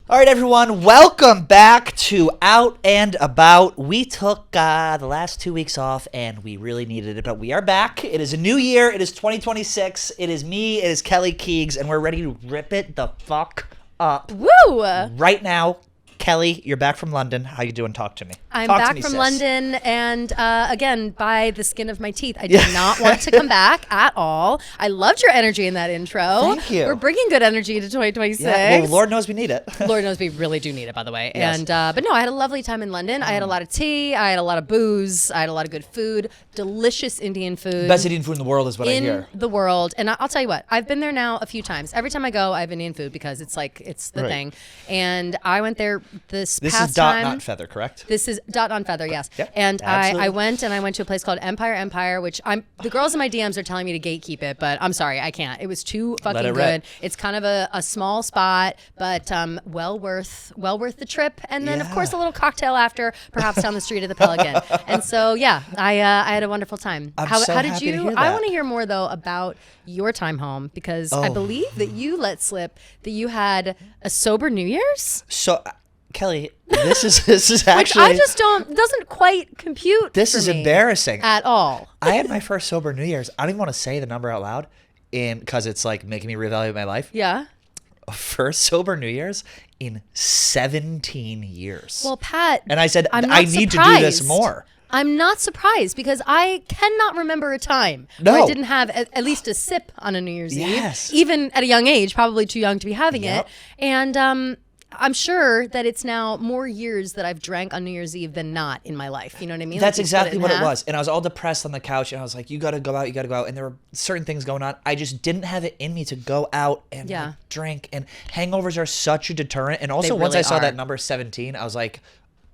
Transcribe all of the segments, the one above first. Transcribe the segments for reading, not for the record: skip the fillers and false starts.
All right, everyone, welcome back to Out and About. We took the last 2 weeks off, and we really needed it, but we are back. It is a new year. It is 2026. It is me. It is Kelly Keegs, and we're ready to rip it the fuck up. Woo! Right now, Kelly, you're back from London. How you doing? Talk to me. I'm back from London, and again, by the skin of my teeth. I did not want to come back at all. I loved your energy in that intro. Thank you. We're bringing good energy into 2026. Yeah, well, Lord knows we need it. Lord knows we really do need it, by the way. Yes. And but no, I had a lovely time in London. I had a lot of tea. I had a lot of booze. I had a lot of good food. Delicious Indian food. Best Indian food in the world is what I hear. In the world. And I'll tell you what, I've been there now a few times. Every time I go, I have Indian food because it's the thing. And I went there this past This is Dot time. Not Feather, correct? This is Dot on Feather, yes. Yep, and absolutely. I went to a place called Empire, which the girls in my DMs are telling me to gatekeep it, but I'm sorry, I can't. It was too fucking good. Rip. It's kind of a small spot, but well worth the trip. And then of course a little cocktail after, perhaps down the street at the Pelican. And so yeah, I had a wonderful time. How did happy you? to hear I that. want to hear more though about your time home because I believe that you let slip that you had a sober New Year's. So, Kelly, this is actually... Which I just doesn't quite compute. This for is me embarrassing. at all. I had my first sober New Year's. I don't even want to say the number out loud because it's like making me reevaluate my life. Yeah. First sober New Year's in 17 years. Well, Pat. And I said, I'm I not need to do this surprised. more. I'm not surprised because I cannot remember a time No. where I didn't have at least a sip on a New Year's Yes. Eve. Even at a young age, probably too young to be having Yep. it. And I'm sure that it's now more years that I've drank on New Year's Eve than not in my life. You know what I mean? That's Like, you split exactly in what it half. was. And I was all depressed on the couch, and I was like, you got to go out, you got to go out. And there were certain things going on. I just didn't have it in me to go out and like, drink. And hangovers are such a deterrent. And also, once really I saw are. that number 17, I was like,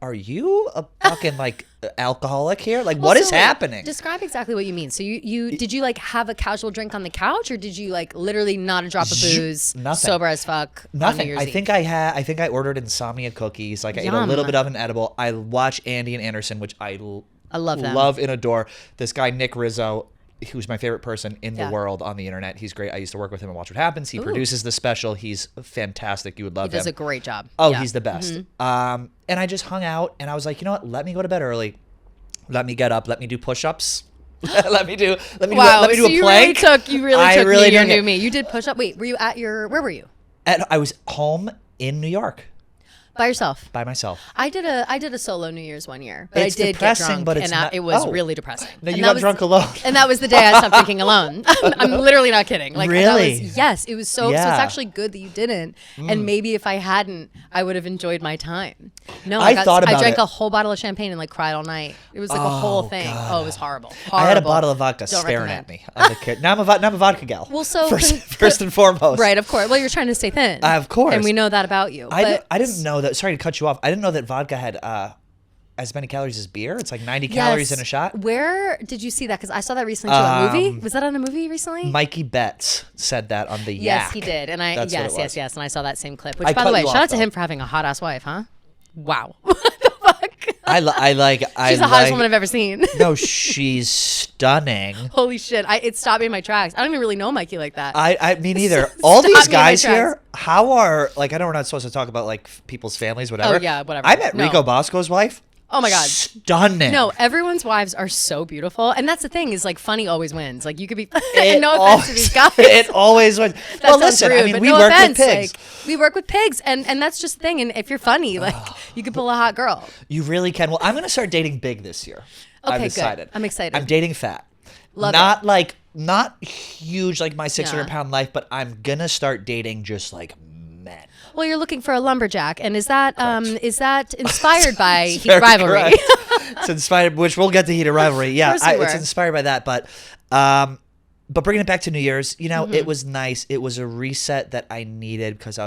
are you a fucking like alcoholic here? Like, what is happening? Describe exactly what you mean. So you did you like have a casual drink on the couch, or did you like literally not a drop of booze, Nothing. sober as fuck? On New Nothing. Year's I Eve? think I ordered insomnia cookies. Like I ate a Yum. little bit of an edible. I watch Andy and Anderson, which I love them. love and adore. This guy Nick Rizzo, who's my favorite person in the world on the internet. He's great. I used to work with him and Watch What Happens. He produces the special. He's fantastic. You would love him. He does a great job. Oh, Yeah. he's the best. Mm-hmm. And I just hung out, and I was like, you know what? Let me go to bed early. Let me get up. Let me do push-ups. let me do Wow, a so you plank. you really took really me your took it. new me. You did push up. Wait, were you at where were you? I was home in New York By yourself? by myself. I did a solo New Year's one year, but It's I did depressing, get drunk, but it's and not- it was oh. really depressing. No, And you that got was- drunk alone. And that was the day I stopped drinking alone. I'm literally not kidding. Like Really? Yes, it was so it's Yeah. actually good that you didn't. And maybe if I hadn't, I would have enjoyed my time. No, I thought about I drank it. a whole bottle of champagne and like cried all night. It was like a whole thing. God. Oh, it was horrible. I had a Horrible. bottle of vodka Don't staring recommend. at me. On the kid. Now I'm a vodka gal. Well, so first and foremost. Right, of course. Well, you're trying to stay thin. Of course. And we know that about you. I But didn't know that. Sorry to cut you off. I didn't know that vodka had as many calories as beer. It's like 90 calories in a shot. Where did you see that? Because I saw that recently to a movie. Was that on a movie recently? Mikey Betts said that on the Yes, Yak. he did. And That's what it was. yes. And I saw that same clip. Which, I by cut the way, you shout off, out to though. him for having a hot ass wife, huh? Wow. What the fuck? She's the hottest woman I've ever seen. No, she's stunning. Holy shit. It stopped me in my tracks. I don't even really know Mikey like that. I me neither. All Stop these me in my guys tracks. here, how are like I know we're not supposed to talk about like people's families, whatever. Oh, yeah, whatever. I met No. Rico Bosco's wife. Oh my God. Stunning. No, everyone's wives are so beautiful. And that's the thing is like funny always wins. Like you could be, It no offense to these guys. It always wins. That Well, sounds listen, rude, I mean, but we no work offense. with pigs. Like, we work with pigs, and that's just the thing. And if you're funny, like you could pull a hot girl. You really can. Well, I'm going to start dating big this year. Okay, I've good. decided. I'm excited. I'm dating fat. Love not like not huge like my 600 Yeah. pound life, but I'm going to start dating just like men. Well, you're looking for a lumberjack, and is that inspired by Heated Very Rivalry? correct. It's inspired, which we'll get to Heated Rivalry. Yeah, Of course we it's were. inspired by that. But bringing it back to New Year's, you know, it was nice. It was a reset that I needed because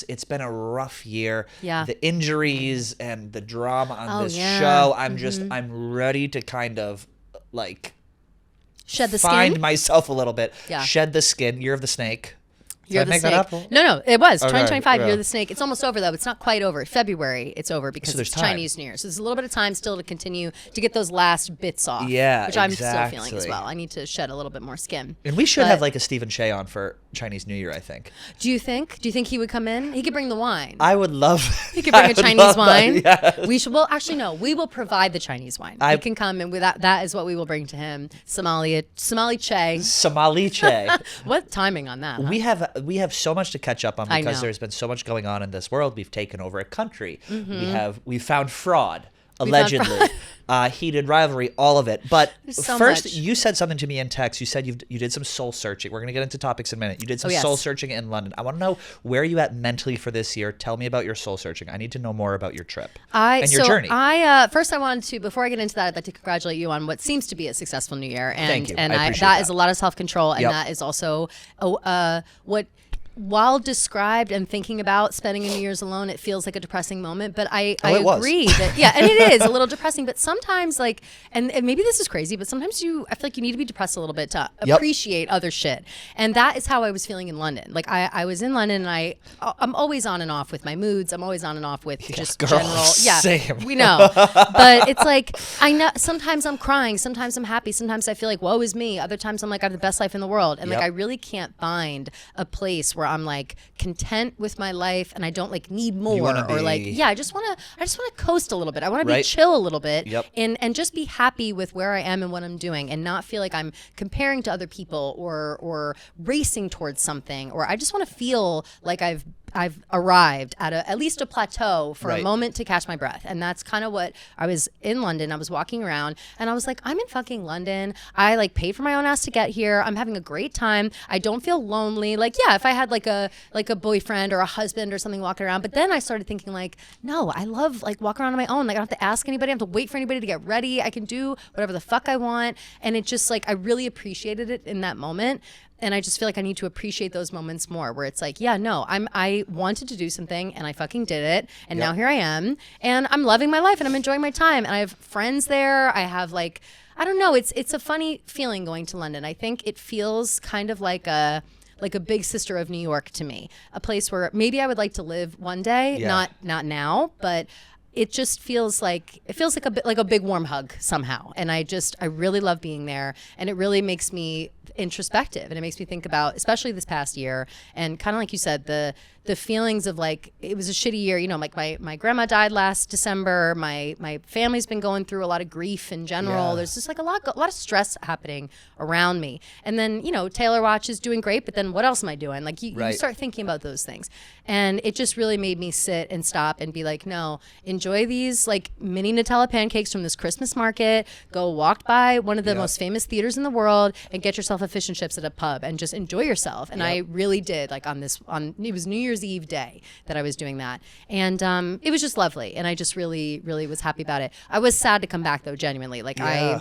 it's been a rough year. Yeah. The injuries and the drama on Oh, this yeah. show. I'm ready to kind of like Shed the find skin. myself a little bit. Yeah. Shed the skin. Year of the snake. You're Did I the make that snake. up? No, it was. Okay, 2025, yeah. you're the snake. It's almost over, though. It's not quite over. February, it's over because there's it's time. Chinese New Year. So there's a little bit of time still to continue to get those last bits off. Yeah, which I'm still feeling as exactly. well. I need to shed a little bit more skin. And we should But have like a Stephen Shea on for Chinese New Year, I think. Do you think he would come in? He could bring the wine. I would love. He could bring a Chinese wine. Yes. We should. Well, actually, no. We will provide the Chinese wine. He can come, and with that is what we will bring to him. Somali Che. Somali Che. What timing on that? Huh? We have so much to catch up on I because know. there's been so much going on in this world. We've taken over a country. Mm-hmm. We've found fraud. found Allegedly, heated rivalry, all of it. But There's so first, much. you said something to me in text. You said you did some soul searching. We're gonna get into topics in a minute. You did some yes. soul searching in London. I want to know where are you at mentally for this year. Tell me about your soul searching. I need to know more about your trip and your journey. First I wanted to, before I get into that, I'd like to congratulate you on what seems to be a successful New Year. And Thank you. And I appreciate that that. is a lot of self-control, and Yep. that is also what. While described and thinking about spending a New Year's alone, it feels like a depressing moment. But I it was. agree that and it is a little depressing. But sometimes, like, and maybe this is crazy, but sometimes I feel like you need to be depressed a little bit to Yep. appreciate other shit. And that is how I was feeling in London. Like I was in London, and I'm always on and off with my moods. I'm always on and off with just girl, general. Yeah, same. we know. But it's like I know sometimes I'm crying, sometimes I'm happy, sometimes I feel like woe is me. Other times I'm like I have the best life in the world, and Yep. like I really can't find a place where I'm like content with my life and I don't like need more wanna or like be- I just want to coast a little bit. I want to be Right. chill a little bit Yep. and just be happy with where I am and what I'm doing and not feel like I'm comparing to other people or racing towards something, or I just want to feel like I've arrived at least a plateau for a Right. moment to catch my breath. And that's kind of what I was in London. I was walking around and I was like, I'm in fucking London. I like paid for my own ass to get here. I'm having a great time. I don't feel lonely. Like, yeah, if I had like a boyfriend or a husband or something walking around. But then I started thinking like, no, I love like walking around on my own. Like I don't have to ask anybody. I don't have to wait for anybody to get ready. I can do whatever the fuck I want. And it just like, I really appreciated it in that moment. And I just feel like I need to appreciate those moments more where it's like, yeah, no, I wanted to do something and I fucking did it. And now here I am and I'm loving my life and I'm enjoying my time. And I have friends there. I have like, I don't know. It's a funny feeling going to London. I think it feels kind of like a big sister of New York to me, a place where maybe I would like to live one day, Yeah. not now, but it just feels like a bit like a big warm hug somehow. And I really love being there, and it really makes me introspective, and it makes me think about, especially this past year, and kind of like you said, the feelings of like, it was a shitty year, you know, like my grandma died last December, my family's been going through a lot of grief in general. Yeah. There's just like a lot of stress happening around me. And then, you know, Taylor Watch is doing great, but then what else am I doing? Like you Right. start thinking about those things. And it just really made me sit and stop and be like, no, enjoy these like mini Nutella pancakes from this Christmas market. Go walk by one of the most famous theaters in the world and get yourself a fish and chips at a pub and just enjoy yourself. And I really did, like it was New Year's Eve day that I was doing that. And it was just lovely. And I just really, really was happy about it. I was sad to come back though, genuinely. Like I'm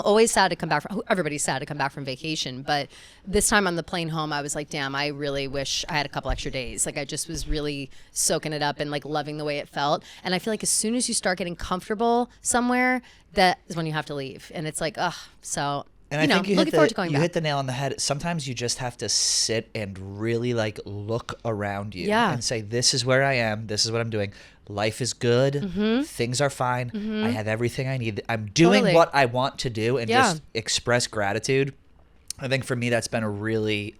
always sad to come back from, everybody's sad to come back from vacation, but this time on the plane home, I was like, damn, I really wish I had a couple extra days. Like I just was really soaking it up and like loving the way it felt. And I feel like as soon as you start getting comfortable somewhere, that is when you have to leave. And it's like, ugh, so, And you I know, think looking forward to going you back. hit the nail on the head. Sometimes you just have to sit and really like look around you and say, this is where I am. This is what I'm doing. Life is good. Mm-hmm. Things are fine. I have everything I need. I'm doing what I want to do and just express gratitude. I think for me, that's been a really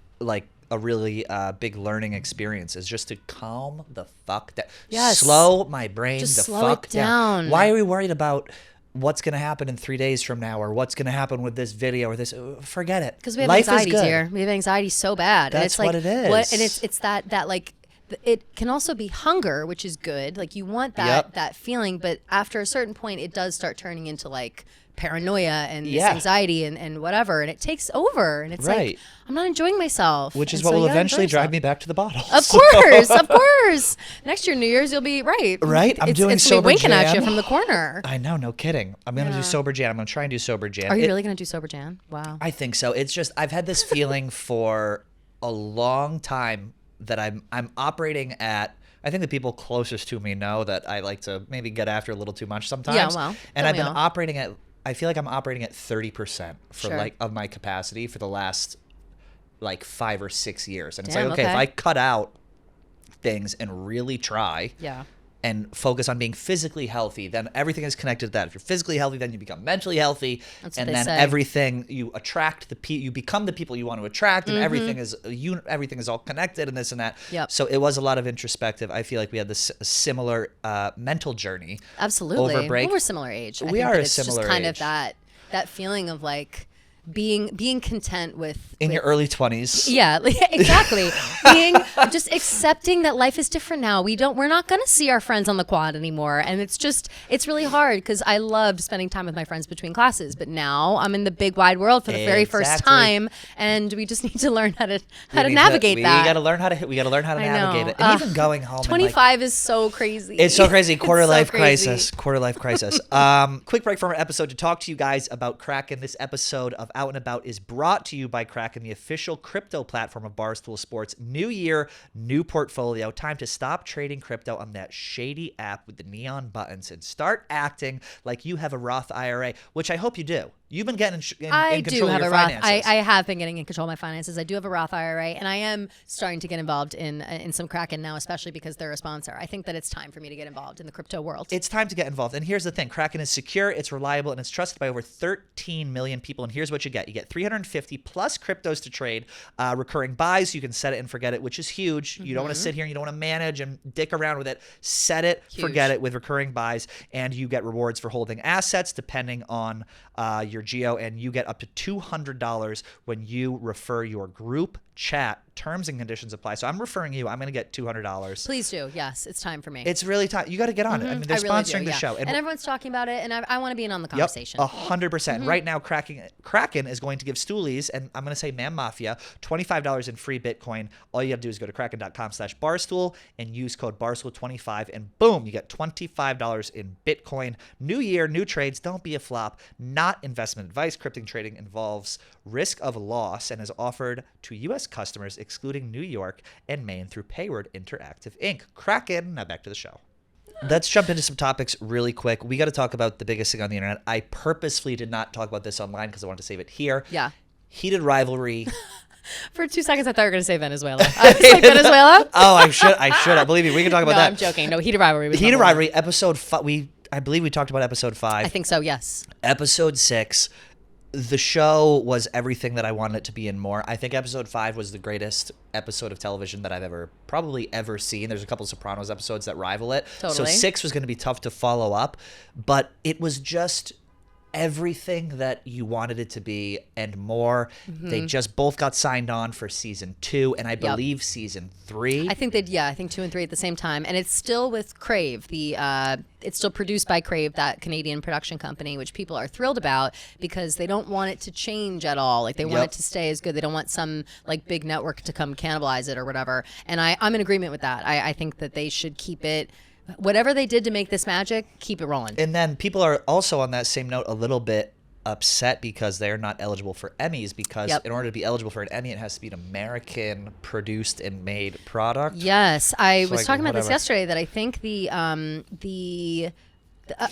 big learning experience, is just to calm the fuck down. Yes. Slow my brain Just the slow fuck it down. Why are we worried about what's going to happen in 3 days from now, or what's going to happen with this video or this? Forget it. Because we have Life anxiety is good. here. We have anxiety so bad. And That's it's like, what it is. And it's that like, it can also be hunger, which is good. Like you want that feeling, but after a certain point, it does start turning into like paranoia and this anxiety and whatever, and it takes over. And it's like, I'm not enjoying myself. Which is and what so will you gotta eventually enjoy drive yourself. me back to the bottle. Of course, of course. Next year, New Year's, you'll be right. Right? I'm doing it's Sober winking at Jan. you from the corner. I know, no kidding. I'm going to do Sober Jan. I'm going to try and do Sober Jan. Are you really going to do Sober Jan? Wow. I think so. It's just, I've had this feeling for a long time that I'm operating at, I think the people closest to me know that I like to maybe get after a little too much sometimes. Yeah, well, and don't I've we been all? operating at, I feel like I'm operating at 30% for Sure. like of my capacity for the last like 5 or 6 years. And it's Damn, like, okay, okay. if I cut out things and really try Yeah. and focus on being physically healthy, then everything is connected to that. If you're physically healthy, then you become mentally healthy. That's what and they then say. everything, you attract you become the people you want to attract, and everything is all connected and this and that. Yep. So it was a lot of introspective. I feel like we had this similar mental journey. Absolutely. Over break. Well, we're similar age. I We think are that a it's similar just kind age. of that feeling of like being content with In your early 20s. yeah, exactly. Being just accepting that life is different now. We're not going to see our friends on the quad anymore, and it's really hard because I loved spending time with my friends between classes, but now I'm in the big wide world for the very first Exactly. time, and we just need to learn how to navigate that. We got to learn how to I navigate know. it. And even going home. and, like, 25 is so crazy. it's so crazy. Quarter It's so life crazy. crisis. Quarter life crisis. Quick break from our episode to talk to you guys about Kraken. This episode of Out and About is brought to you by Kraken, the official crypto platform of Barstool Sports. New year, new portfolio. Time to stop trading crypto on that shady app with the neon buttons and start acting like you have a Roth IRA, which I hope you do. You've been getting in control of your finances. I have been getting in control of my finances. I do have a Roth IRA, and I am starting to get involved in some Kraken now, especially because they're a sponsor. I think that it's time for me to get involved in the crypto world. It's time to get involved. And here's the thing. Kraken is secure, it's reliable, and it's trusted by over 13 million people. And here's what you get. You get 350 plus cryptos to trade, recurring buys. You can set it and forget it, which is huge. You don't want to sit here and you don't want to manage and dick around with it. Set it, forget it with recurring buys. And you get rewards for holding assets depending on your geo. And you get up to $200 when you refer your group chat. Terms and conditions apply. So I'm referring you. I'm going to get $200. Please do. Yes, it's time for me. It's really time. You got to get on it. I mean, they're I really sponsoring do, the yeah. show. And everyone's talking about it, and I want to be in on the Yep, conversation. 100%. Right now, Kraken is going to give Stoolies, and I'm going to say Man Mafia, $25 in free Bitcoin. All you have to do is go to kraken.com/barstool and use code Barstool25, and boom, you get $25 in Bitcoin. New year, new trades. Don't be a flop. Not investment advice. Crypto trading involves risk of loss and is offered to U.S. customers, excluding New York and Maine, through Payward Interactive Inc. Kraken. Now back to the show. Let's jump into some topics really quick. We got to talk about the biggest thing on the internet. I purposefully did not talk about this online because I wanted to save it here. Yeah. Heated rivalry. For 2 seconds, I thought you were going to say Venezuela. I was like, Venezuela? Oh, I should. Believe me, we can talk about No, that. I'm joking. No, Heated Rivalry. Was Heated number one. rivalry, episode 5. I believe we talked about episode 5. I think so, yes. Episode 6. The show was everything that I wanted it to be and more. I think episode 5 was the greatest episode of television that I've probably ever seen. There's a couple of Sopranos episodes that rival it. Totally. So 6 was going to be tough to follow up, but it was just everything that you wanted it to be and more. They just both got signed on for season 2 and I believe season 3. I think 2 and 3 at the same time, and it's still with Crave. It's still produced by Crave, that Canadian production company, which people are thrilled about because they don't want it to change at all. Like they want it to stay as good. They don't want some like big network to come cannibalize it or whatever. And I'm in agreement with that. I think that they should keep it. Whatever they did to make this magic, keep it rolling. And then people are also on that same note a little bit upset because they're not eligible for Emmys because in order to be eligible for an Emmy, it has to be an American produced and made product. Yes, I was like, talking about this whatever. yesterday that I think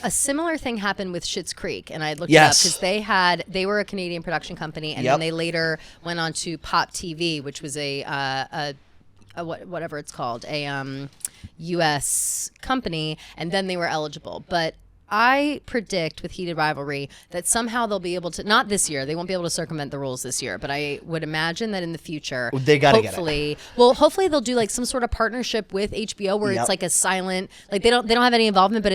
a similar thing happened with Schitt's Creek, and I looked it up because they were a Canadian production company, and then they later went on to Pop TV, which was a whatever it's called, a U.S. company, and then they were eligible. But I predict with Heated Rivalry that somehow they'll be able to, not this year, they won't be able to circumvent the rules this year, but I would imagine that in the future, they gotta get it. Well, hopefully they'll do like some sort of partnership with HBO where it's like a silent, like they don't have any involvement, but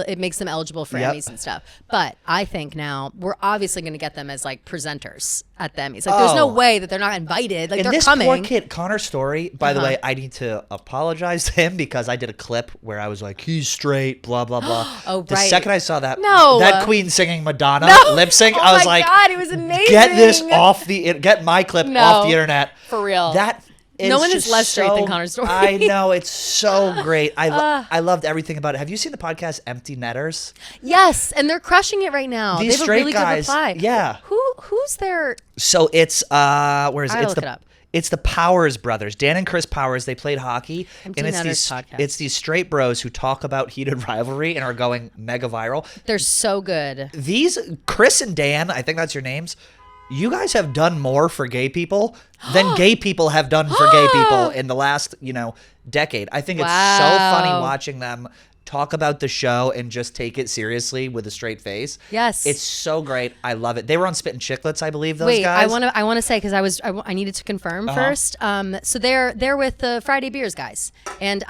it makes them eligible for Emmys and stuff. But I think now we're obviously going to get them as like presenters at the Emmys. Like there's no way that they're not invited. Like and they're this coming. poor kid, Connor Story, by the way, I need to apologize to him because I did a clip where I was like, he's straight, blah, blah, blah. Oh, the right. second I saw that, No. that queen singing Madonna lip sync, Oh I was my like, God, it was amazing. Get this get my clip off the internet. For real. That No one is just less straight than Connor Story. I know, it's so great. I loved everything about it. Have you seen the podcast Empty Netters? Yes, and they're crushing it right now. These they have straight a really guys, good reply. yeah. Who's their? So it's where is it? I It's look it up. It's the Powers brothers, Dan and Chris Powers. They played hockey, Empty and Netters podcast. it's these straight bros who talk about Heated Rivalry and are going mega viral. They're so good. These Chris and Dan, I think that's your names. you guys have done more for gay people than gay people have done for gay people in the last, decade. I think it's so funny watching them talk about the show and just take it seriously with a straight face. Yes. It's so great. I love it. They were on Spittin' Chicklets, I believe, those Wait, guys. I want to say, because I needed to confirm first. So they're with the Friday Beers guys. And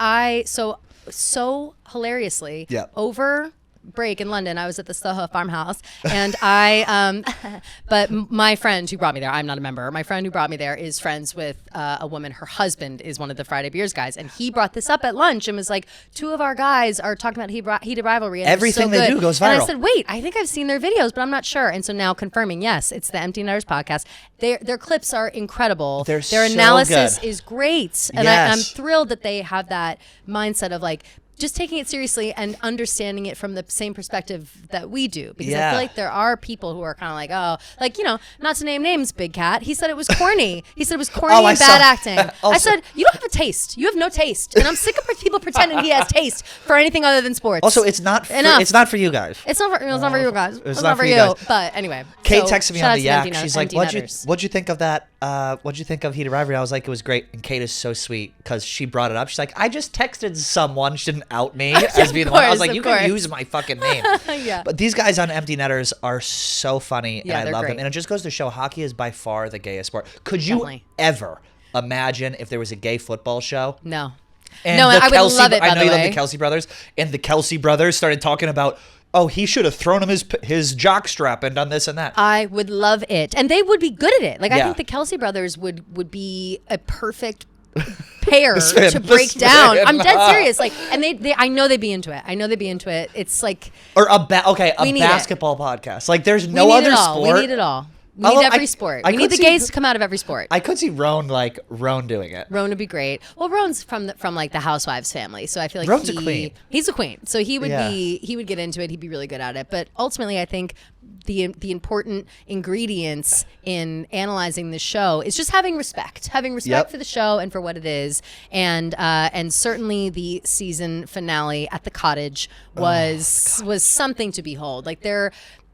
so hilariously, over break in London, I was at the Soho farmhouse, and but my friend who brought me there, I'm not a member, my friend who brought me there is friends with a woman, her husband is one of the Friday Beers guys, and he brought this up at lunch and was like, 2 of our guys are talking about Heated Rivalry, and everything so they do goes viral. And I said, wait, I think I've seen their videos, but I'm not sure. And so now confirming, yes, it's the Empty Netters podcast. Their clips are incredible. Their analysis good. Is great, and Yes. I'm thrilled that they have that mindset of like, just taking it seriously and understanding it from the same perspective that we do. Because I feel like there are people who are kind of like, not to name names, Big Cat. He said it was corny. He said it was corny and bad acting. I said, you don't have a taste. You have no taste. And I'm sick of people pretending he has taste for anything other than sports. Also, it's not for you guys. It's not for you guys. It's not for you guys. But anyway. Kate texted me on the yak. She's like, what'd Netters. you think of that? What'd you think of Heated Rivalry? I was like, it was great. And Kate is so sweet because she brought it up. She's like, I just texted someone. She didn't out me as being the one. I was like, you can use my fucking name. Yeah. But these guys on Empty Netters are so funny, and I love great. them. And it just goes to show hockey is by far the gayest sport. Could you ever imagine if there was a gay football show? No. And no, I would love it, by the way. I know you love the Kelsey brothers. And the Kelsey brothers started talking about, oh, he should have thrown him his jockstrap and done this and that. I would love it. And they would be good at it. Like, I think the Kelsey brothers would be a perfect pair to break down. I'm dead serious. Like, and they I know they'd be into it. It's like, or a basketball podcast. Like, there's no other sport. We need it all. We need every sport. We need the gays to come out of every sport. I could see Roan doing it. Roan would be great. Well, Roan's from like the Housewives family, so I feel like Roan's a queen. He's a queen, so he would get into it. He'd be really good at it. But ultimately, I think the important ingredients in analyzing the show is just having respect for the show and for what it is, and certainly the season finale at the cottage was something to behold. Like,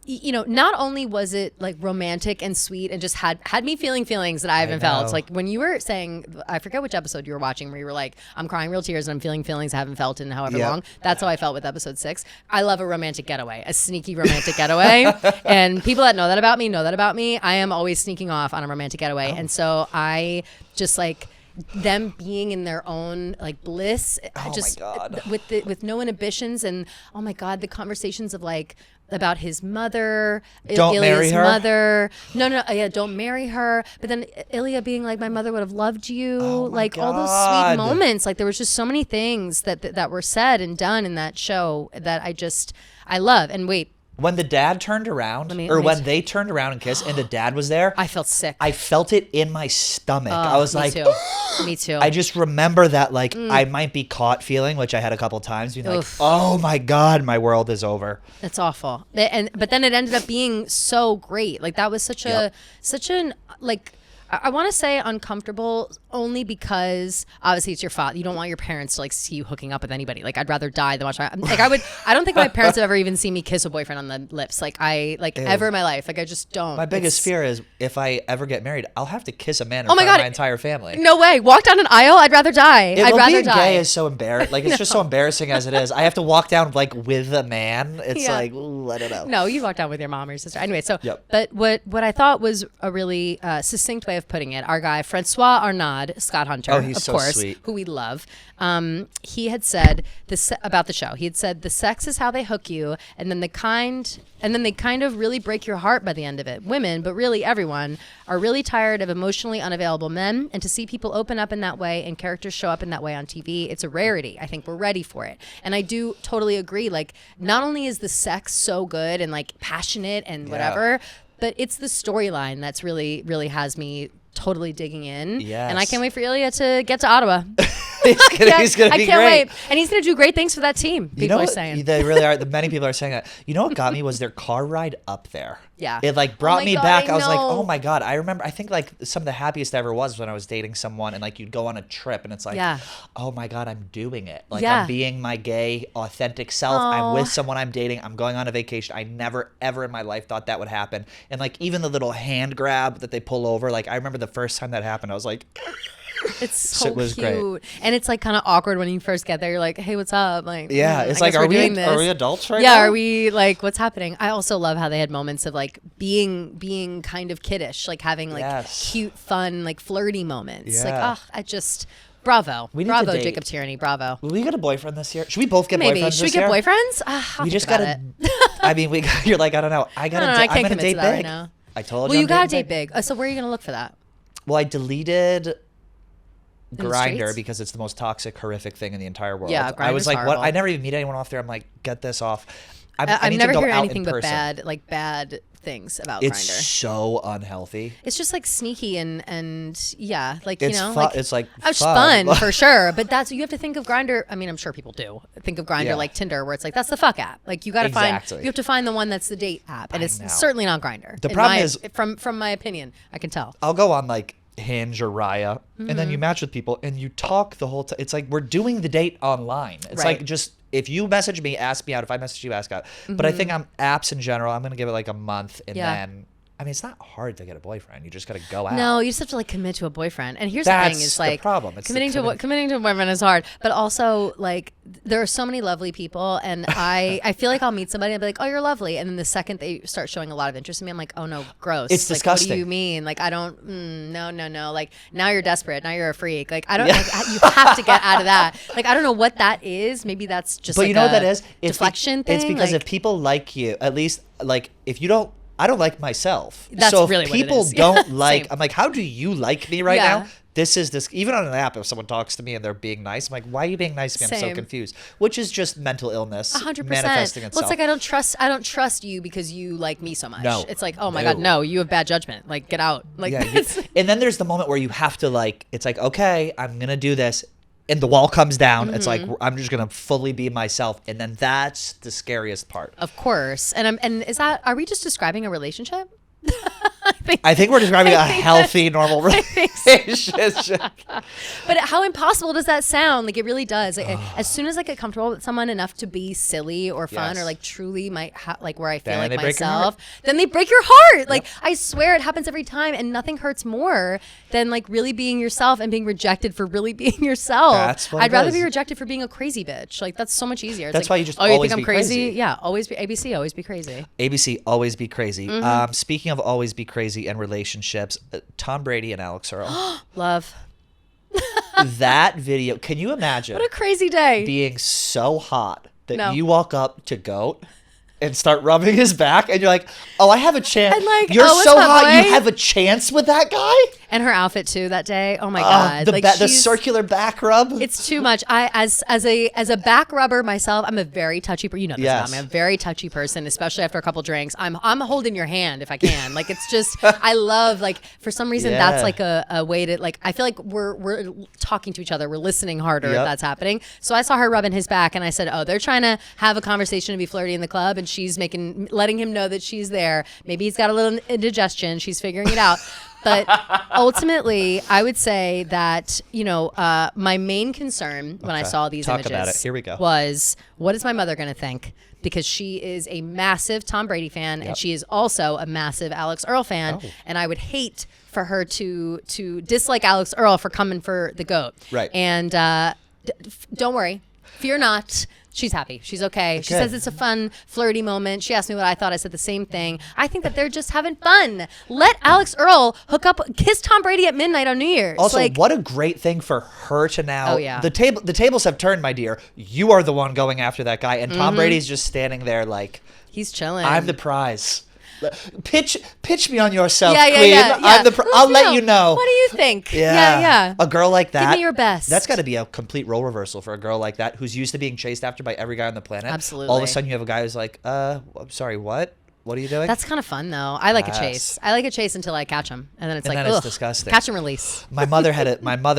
not only was it like romantic and sweet and just had me feeling feelings that I haven't felt. Like, when you were saying, I forget which episode you were watching, where you were like, I'm crying real tears and I'm feeling feelings I haven't felt in however long. That's how I felt with episode 6. I love a romantic getaway, a sneaky romantic getaway. And people that know that about me. I am always sneaking off on a romantic getaway. And so I just like them being in their own like bliss, just my God. with no inhibitions. And oh my God, the conversations of like, about his mother, don't marry her. Mother. No, don't marry her. But then Ilya being like, my mother would have loved you. Like, all those sweet moments. Like, there was just so many things that were said and done in that show that I love. And wait. When the dad turned around, when they turned around and kissed, and the dad was there, I felt sick. I felt it in my stomach. I was like, me too. I just remember that, like, I might be caught feeling, which I had a couple times, being like, oh my God, my world is over. It's awful. But then it ended up being so great. Like, that was such an like, I want to say uncomfortable only because obviously it's your fault. You don't want your parents to like see you hooking up with anybody. Like, I'd rather die than watch I don't think my parents have ever even seen me kiss a boyfriend on the lips. Like, ever in my life. Like, I just don't. My biggest fear is if I ever get married, I'll have to kiss a man in front of my entire family. No way. Walk down an aisle. I'd rather die. Being gay is so embarrassing. Like, it's just so embarrassing as it is. I have to walk down like with a man. It's like, ooh, I don't know. No, you walk down with your mom or your sister. Anyway, so but what I thought was a really succinct way of putting it, our guy Francois Arnaud, Scott Hunter, he's of so course, sweet. who we love, he had said this about the show. He had said the sex is how they hook you, and then they kind of really break your heart by the end of it. Women, but really everyone, are really tired of emotionally unavailable men, and to see people open up in that way and characters show up in that way on TV, it's a rarity. I think we're ready for it, and I do totally agree. Like, not only is the sex so good and like passionate and whatever, but it's the storyline that's really, really has me totally digging in. Yes. And I can't wait for Ilya to get to Ottawa. He's gonna I be can't great. wait. And he's going to do great things for that team, You know people are what? saying. They really are. Many people are saying that. You know what got me was their car ride up there. Yeah. It like brought my me God, back. I I was like, know. oh my God. I remember, I think like some of the happiest I ever was when I was dating someone and like you'd go on a trip and it's like, Yeah. oh my God, I'm doing it. Like Yeah. I'm being my gay, authentic self. I'm with someone I'm dating. I'm going on a vacation. I never, ever in my life thought that would happen. And like even the little hand grab that they pull over, like I remember the first time that happened, I was like, It's so it was cute. great. And it's like kind of awkward when you first get there. You're like, hey, what's up? Like, yeah, I it's like, guess we're doing this. are we adults right Yeah, now? are we like, what's happening? I also love how they had moments of like being kind of kiddish, like having like Yes. cute, fun, like flirty moments. Like, Yeah. I just, bravo. We need to Bravo, date. Jacob Tierney. Bravo. Will we get a boyfriend this year? Should we both get Maybe. boyfriends Should we this get year? boyfriends? I'll We just think about gotta. I mean, you're like, I don't know. I gotta. I don't know, I I'm can't gonna commit date to that right big. now. I told Well, you. you I'm gotta dating date big. So where are you gonna look for that? Well, I deleted the Grindr streets? because it's the most toxic, horrific thing in the entire world. Yeah, I was Grindr's like, what? horrible. I never even meet anyone off there. I'm like, get this off. I I've need never to go heard out anything in but person. bad things about It's Grindr. so unhealthy. It's just like sneaky and yeah, like It's you know, fun. like It's like it's fun. fun for sure. But that's you have to think of Grindr. I mean, I'm sure people do think of Grindr Yeah. like Tinder, where it's like that's the fuck app. Like you got to Exactly. find you have to find the one that's the date app, and I it's know. certainly not Grindr. The problem is- from my opinion, I can tell. I'll go on like Hinge or Raya, and then Mm-hmm. you match with people and you talk the whole time. It's like we're doing the date online. It's Right. like just if you message me, ask me out. If I message you, ask out. But I think I'm apps in general. I'm gonna give it like a month, and Mm-hmm. Yeah. then I mean it's not hard to get a boyfriend. You just gotta go out. No, you just have to like commit to a boyfriend. And here's the That's thing: is the like problem. It's the committing to a boyfriend is hard. But also like there are so many lovely people, and I feel like I'll meet somebody and be like, oh, you're lovely, and then the second they start showing a lot of interest in me, I'm like, oh no, gross. It's like, disgusting. What do you mean? Like I don't. No. Like now you're desperate. Now you're a freak. Like I don't. Like, you have to get out of that. Like I don't know what that is. Maybe that's just. But like you know a what that is? deflection thing. It's because like, if people like you, at least like if you don't. I don't like myself. That's so if really what it people is. don't Yeah, like, same. I'm like, how do you like me right Yeah. now? This even on an app, if someone talks to me and they're being nice, I'm like, why are you being nice to me? I'm so Same. confused. Which is just mental illness 100%. manifesting Well, itself. it's like I don't trust you because you like me so much. No. It's like, oh my No. God, no, you have bad judgment. Like get out. Like Yeah, it's- and then there's the moment where you have to like, it's like, okay, I'm gonna do this, and the wall comes down. It's like I'm just gonna fully be myself, and then that's the scariest part. of course. And is that are we just describing a relationship? I think we're describing a think healthy, normal think so. relationship. But how impossible does that sound? Like it really does. Like, as soon as I get comfortable with someone enough to be silly or fun Yes. or like truly like where I feel Then like they break your myself, heart. then they break your heart. Like I swear it happens every time, and nothing hurts more than like really being yourself and being rejected for really being yourself. That's what I'd it rather is. be rejected for being a crazy bitch. Like that's so much easier. It's That's like, why you just oh, you always think I'm be crazy? crazy. Yeah, always be ABC. Always be crazy. ABC, always be crazy. Mm-hmm. Speaking of always be crazy and relationships, Tom Brady and Alix Earle. Love. That video, can you imagine What a crazy day. being so hot that No. you walk up to Goat and start rubbing his back, and you're like, "Oh, I have a chance." And like, you're oh, what's so up, hot, boy? you have a chance with that guy. And her outfit too that day. Oh my God. The, like the she's- circular back rub. It's too much. I as a back rubber myself, I'm a very touchy. You know this. Yes. I'm a very touchy person, especially after a couple drinks. I'm holding your hand if I can. Like it's just I love like for some reason Yeah. that's like a way to like I feel like we're talking to each other. We're listening harder if Yep. that's happening. So I saw her rubbing his back and I said, oh, they're trying to have a conversation and be flirty in the club, and she's letting him know that she's there. Maybe he's got a little indigestion. She's figuring it out. But ultimately, I would say that, you know, my main concern when I Okay. saw these Talk images about it. Here we go. was, what is my mother going to think? Because she is a massive Tom Brady fan, and she is also a massive Alix Earle fan. Oh. And I would hate for her to dislike Alix Earle for coming for the GOAT. Right. And don't worry. Fear not. She's happy. She's okay. She Good. says it's a fun, flirty moment. She asked me what I thought. I said the same thing. I think that they're just having fun. Let Alix Earle hook up, kiss Tom Brady at midnight on New Year's. Also, like, what a great thing for her to now. Oh, yeah. The tables have turned, my dear. You are the one going after that guy, and Mm-hmm. Tom Brady's just standing there like, he's chilling. I'm the prize. Pitch me on yourself, Yeah, yeah, queen. yeah, I'm yeah. I'll let you know. What do you think? Yeah. Yeah. A girl like that. Give me your best. That's got to be a complete role reversal for a girl like that who's used to being chased after by every guy on the planet. Absolutely. All of a sudden, you have a guy who's like, I'm sorry, what? What are you doing? That's kind of fun though. I like a Yes. chase. I like a chase until I catch him, and then it's And like, then it's ugh, disgusting. catch and release. My mother,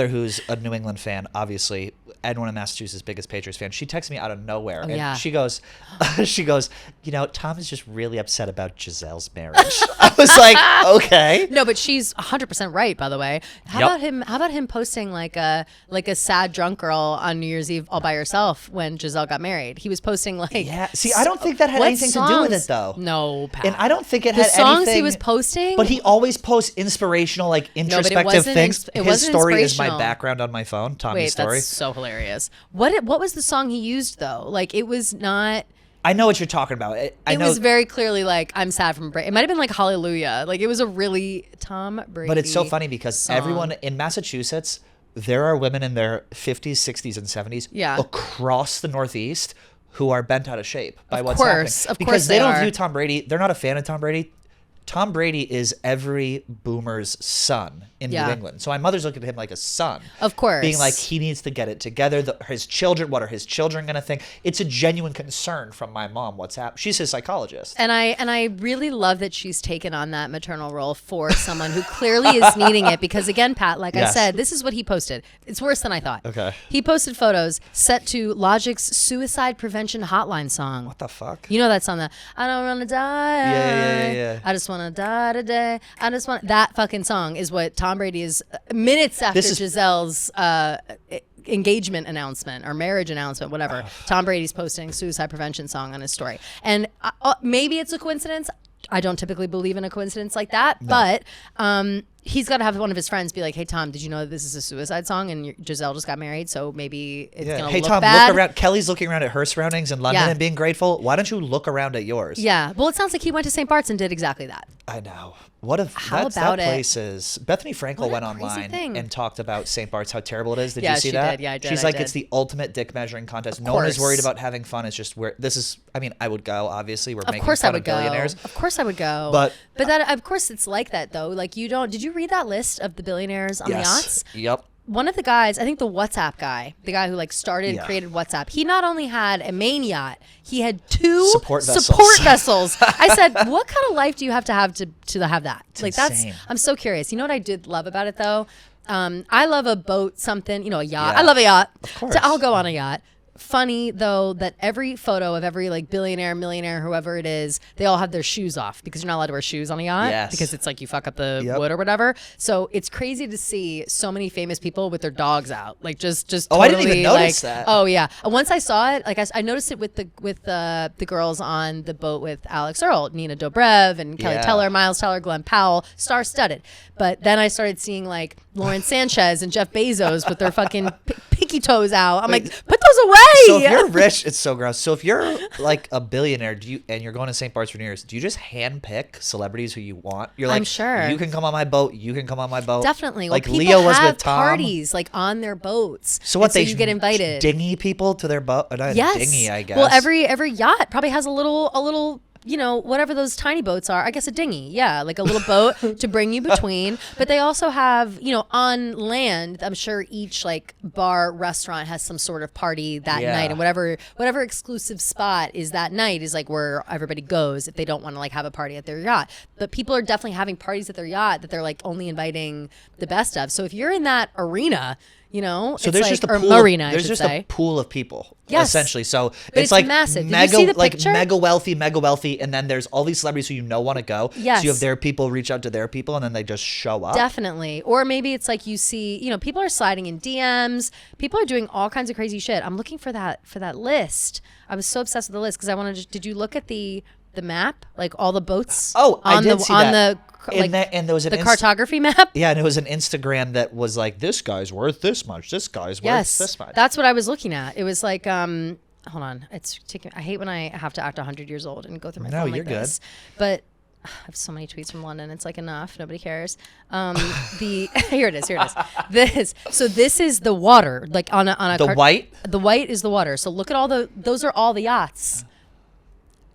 who's a New England fan, obviously, Edwin in Massachusetts, biggest Patriots fan. She texted me out of nowhere, and yeah. she goes, Tom is just really upset about Gisele's marriage. I was like, okay. No, but she's 100% right. By the way, how about him posting like a sad drunk girl on New Year's Eve all by herself when Giselle got married? He was posting like, Yeah. See, I don't think that had what anything to do with it, songs? though. No, Pat. And I don't think it the had songs anything. he was posting. But he always posts inspirational, like introspective wasn't things. it His wasn't story is my inspirational. background on my phone. Tommy's Wait, story. that's so hilarious. What was the song he used though? Like it was not. I know what you're talking about. I know, was very clearly like I'm sad from Brady. It might have been like Hallelujah. Like it was a really Tom Brady. but it's so funny because song. everyone in Massachusetts, there are women in their 50s, 60s, and 70s across the Northeast who are bent out of shape by what's happening. Of because course they don't are. view Tom Brady. They're not a fan of Tom Brady. Tom Brady is every boomer's son in New England. So my mother's looking at him like a son. Of course. Being like, he needs to get it together. His children, what are his children going to think? It's a genuine concern from my mom. What's happening? She's his psychologist. And I really love that she's taken on that maternal role for someone who clearly is needing it. Because again, Pat, like I said, this is what he posted. It's worse than I thought. Okay. He posted photos set to Logic's suicide prevention hotline song. What the fuck? You know that song, that I don't want to die. Yeah. I just want to die today. I just want that fucking song is what Tom Brady is minutes after Giselle's engagement announcement or marriage announcement, whatever. Tom Brady's posting suicide prevention song on his story. And maybe it's a coincidence. I don't typically believe in a coincidence like that, but he's got to have one of his friends be like, "Hey Tom, did you know that this is a suicide song and Giselle just got married? So maybe it's gonna hey look Tom, bad." look around. Kelly's looking around at her surroundings in London Yeah. and being grateful. Why don't you look around at yours? Yeah. Well, it sounds like he went to St. Bart's and did exactly that. I know. What if How that about it? place is? Bethany Frankel What a went crazy online thing. and talked about St. Bart's, how terrible it is. Did Yeah, you see she that? did. Yeah, I did. She's I like, did. it's the ultimate dick measuring contest. Of No one is course. worried about having fun. It's just where this is. I mean, I would go. Obviously, we're Of making course I fun would of go. billionaires. Of course I would go. But that, of course, it's like that though. Like you don't. Did you read that list of the billionaires on the yachts? Yep. One of the guys, I think the WhatsApp guy, the guy who like created WhatsApp, he not only had a main yacht, he had two Support vessels. I said, what kind of life do you have to have that? It's like insane. I'm so curious. You know what I did love about it though? I love a boat, something, a yacht. Yeah. I love a yacht. Of course. So I'll go on a yacht. Funny though that every photo of every like billionaire, millionaire, whoever it is, they all have their shoes off because you're not allowed to wear shoes on a yacht Yes. because it's like you fuck up the Yep. wood or whatever. So it's crazy to see so many famous people with their dogs out, like just Oh, totally, I didn't even notice like, that. Oh yeah, once I saw it, like I noticed it with the girls on the boat with Alix Earle, Nina Dobrev, and Kelly Yeah. Teller, Miles Teller, Glenn Powell, star-studded. But then I started seeing like Lauren Sanchez and Jeff Bezos with their fucking pinky toes out. I'm like, put those away. So if you're rich, it's so gross. So if you're like a billionaire, and you're going to St. Bart's for New Year's, do you just handpick celebrities who you want? You're like, I'm sure. You can come on my boat. You can come on my boat. Definitely. Like Well, Leo people was have with Tom. parties like on their boats. So what? And They you get invited. Dinghy people to their boat. Not Yes. dinghy, I guess. Well, every yacht probably has a little. Whatever those tiny boats are, I guess a dinghy. Yeah, like a little boat to bring you between. But they also have, on land, I'm sure each like bar, restaurant has some sort of party that Yeah. night. And whatever exclusive spot is that night is like where everybody goes if they don't want to like have a party at their yacht. But people are definitely having parties at their yacht that they're like only inviting the best of. So if you're in that arena, So it's there's like, just a or pool. marina, I There's should just say. a pool of people, Yes. essentially. So But it's like massive. Did you mega, see the like picture? mega wealthy, and then there's all these celebrities who want to go. Yes. So you have their people reach out to their people, and then they just show up. Definitely. Or maybe it's like you see, people are sliding in DMs. People are doing all kinds of crazy shit. I'm looking for that list. I was so obsessed with the list because I wanted to. Did you look at the map? Like all the boats? Oh, I on did the see on that. the like And there was the cartography map. Yeah, and it was an Instagram that was like, this guy's worth this much. This guy's worth this much. That's what I was looking at. It was like hold on. It's taking. I hate when I have to act 100 years old and go through my phone like you're good. this. But I have so many tweets from London. It's like enough. Nobody cares. Here it is. This is the water. Like on a The white? The white is the water. So look at those are all the yachts.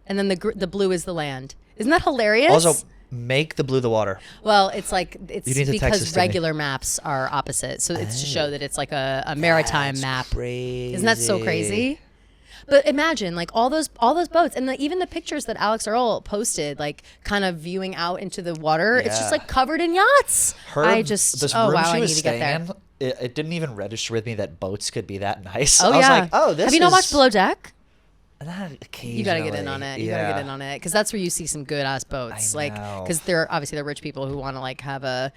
And then the blue is the land. Isn't that hilarious? Also, make the blue the water. Well, it's like You need to text this because to me. regular maps are opposite. So it's to show that it's like a maritime map. Crazy. Isn't that so crazy? But imagine like all those boats and even the pictures that Alix Earle posted, like kind of viewing out into the water. It's just like covered in yachts. This room she was staying in, it didn't even register with me that boats could be that nice. Oh, I was like, oh, this Have you not watched Below Deck? Occasionally. You gotta get in on it. You gotta get in on it because that's where you see some good ass boats. Like, because they're rich people who want to like have a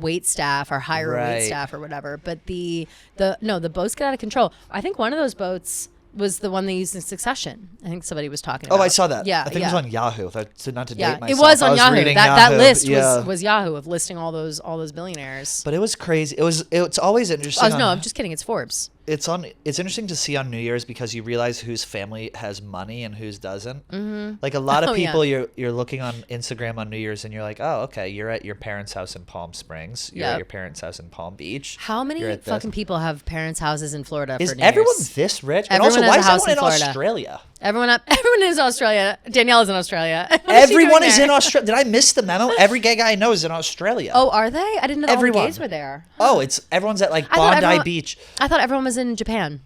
wait staff or hire a wait staff or whatever. But the boats get out of control. I think one of those boats was the one they used in Succession. I think somebody was talking about. Oh, I saw that. Yeah, I think it was on Yahoo. Not to date myself. It was on Yahoo. That list Yeah. was Yahoo of listing all those billionaires. But it was crazy. It's always interesting. No, I'm just kidding. It's Forbes. It's interesting to see on New Year's because you realize whose family has money and whose doesn't. Mm-hmm. Like a lot of people, you're looking on Instagram on New Year's and you're like, oh, okay, you're at your parents' house in Palm Springs. You're at your parents' house in Palm Beach. How many fucking people have parents' houses in Florida for New Year's? Is everyone this rich? And Everyone also, has why a is house everyone in in Florida. Australia? Everyone is Australia. Danielle is in Australia. Everyone is in Australia. Did I miss the memo? Every gay guy I know is in Australia. Oh, are they? I didn't know all the gays were there. Oh, everyone's at like Bondi Beach. I thought everyone was in Japan.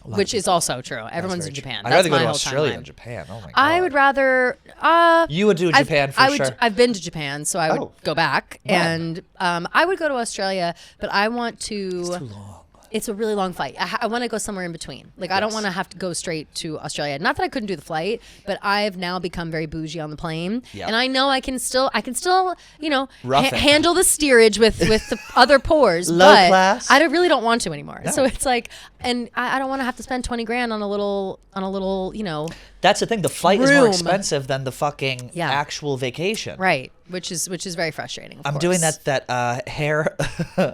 Which is also true. Everyone's in Japan. I'd rather go to Australia than Japan. Oh my god. I would rather. You would do Japan for sure. I've been to Japan, so I would go back, and I would go to Australia, but I want to. It's too long. It's a really long flight. I want to go somewhere in between. Like I don't want to have to go straight to Australia. Not that I couldn't do the flight, but I've now become very bougie on the plane, and I know I can still, handle the steerage with the other pours. Low class. I really don't want to anymore. No. So it's like, and I don't want to have to spend $20,000 on a little. That's the thing. The flight is more expensive than the fucking actual vacation. Right. Which is very frustrating. I'm doing that hair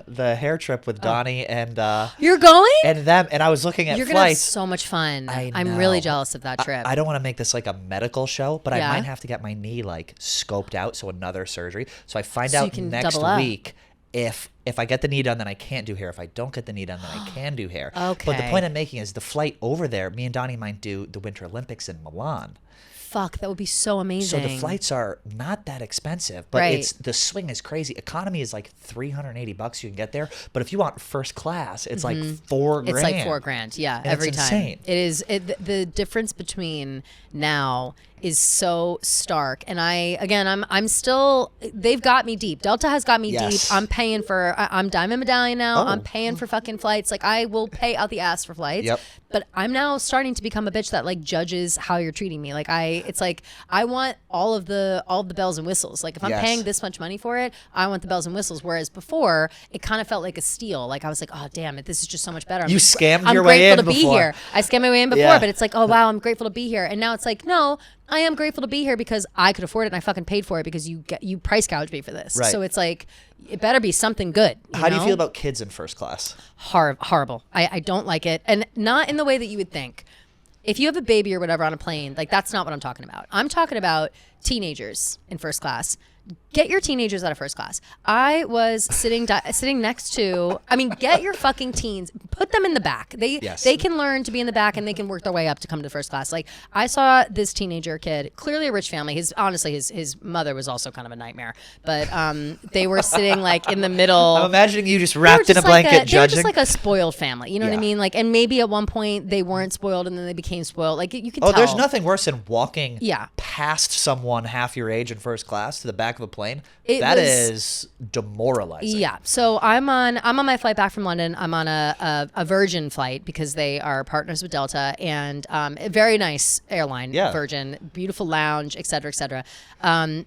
the hair trip with Donnie and you're going? And them, and I was looking at You're flights. Gonna have so much fun. I'm really jealous of that trip. I don't want to make this like a medical show, but I might have to get my knee like scoped out, so another surgery. So I find out next week if I get the knee done, then I can't do hair. If I don't get the knee done, then I can do hair. Okay. But the point I'm making is the flight over there, me and Donnie might do the Winter Olympics in Milan. Fuck, that would be so amazing. So the flights are not that expensive, but the swing is crazy. Economy is like $380 you can get there, but if you want first class, it's like $4,000. It's like $4,000, yeah, and every it's time. Insane. It is. The difference between now is so stark, and I'm still. They've got me deep. Delta has got me deep. I'm paying for. I'm Diamond Medallion now. I'm paying for fucking flights. Like I will pay out the ass for flights. Yep. But I'm now starting to become a bitch that like judges how you're treating me. Like it's like I want all of the bells and whistles. Like if I'm paying this much money for it, I want the bells and whistles. Whereas before, it kind of felt like a steal. Like I was like, oh damn it, this is just so much better. You scammed your way in before. I'm grateful to be here. I scammed my way in before, but it's like, oh wow, I'm grateful to be here. And now it's like, no, I am grateful to be here because I could afford it and I fucking paid for it because you price gouged me for this. Right. So it's like, it better be something good. How do you feel about kids in first class? Horrible. I don't like it. And not in the way that you would think. If you have a baby or whatever on a plane, like that's not what I'm talking about. I'm talking about teenagers in first class. Get your teenagers out of first class. I was sitting next to. I mean, get your fucking teens. Put them in the back. They can learn to be in the back and they can work their way up to come to first class. Like I saw this teenager kid, clearly a rich family. His mother was also kind of a nightmare. But they were sitting like in the middle. I'm imagining you just wrapped in a blanket, judging. They were just like a spoiled family. You know what I mean? Like, and maybe at one point they weren't spoiled and then they became spoiled. Like you can tell. Oh, there's nothing worse than walking past someone half your age in first class to the back of a plane. That is demoralizing. Yeah. So I'm on my flight back from London. I'm on a Virgin flight because they are partners with Delta and a very nice airline, Virgin, beautiful lounge, et cetera, et cetera.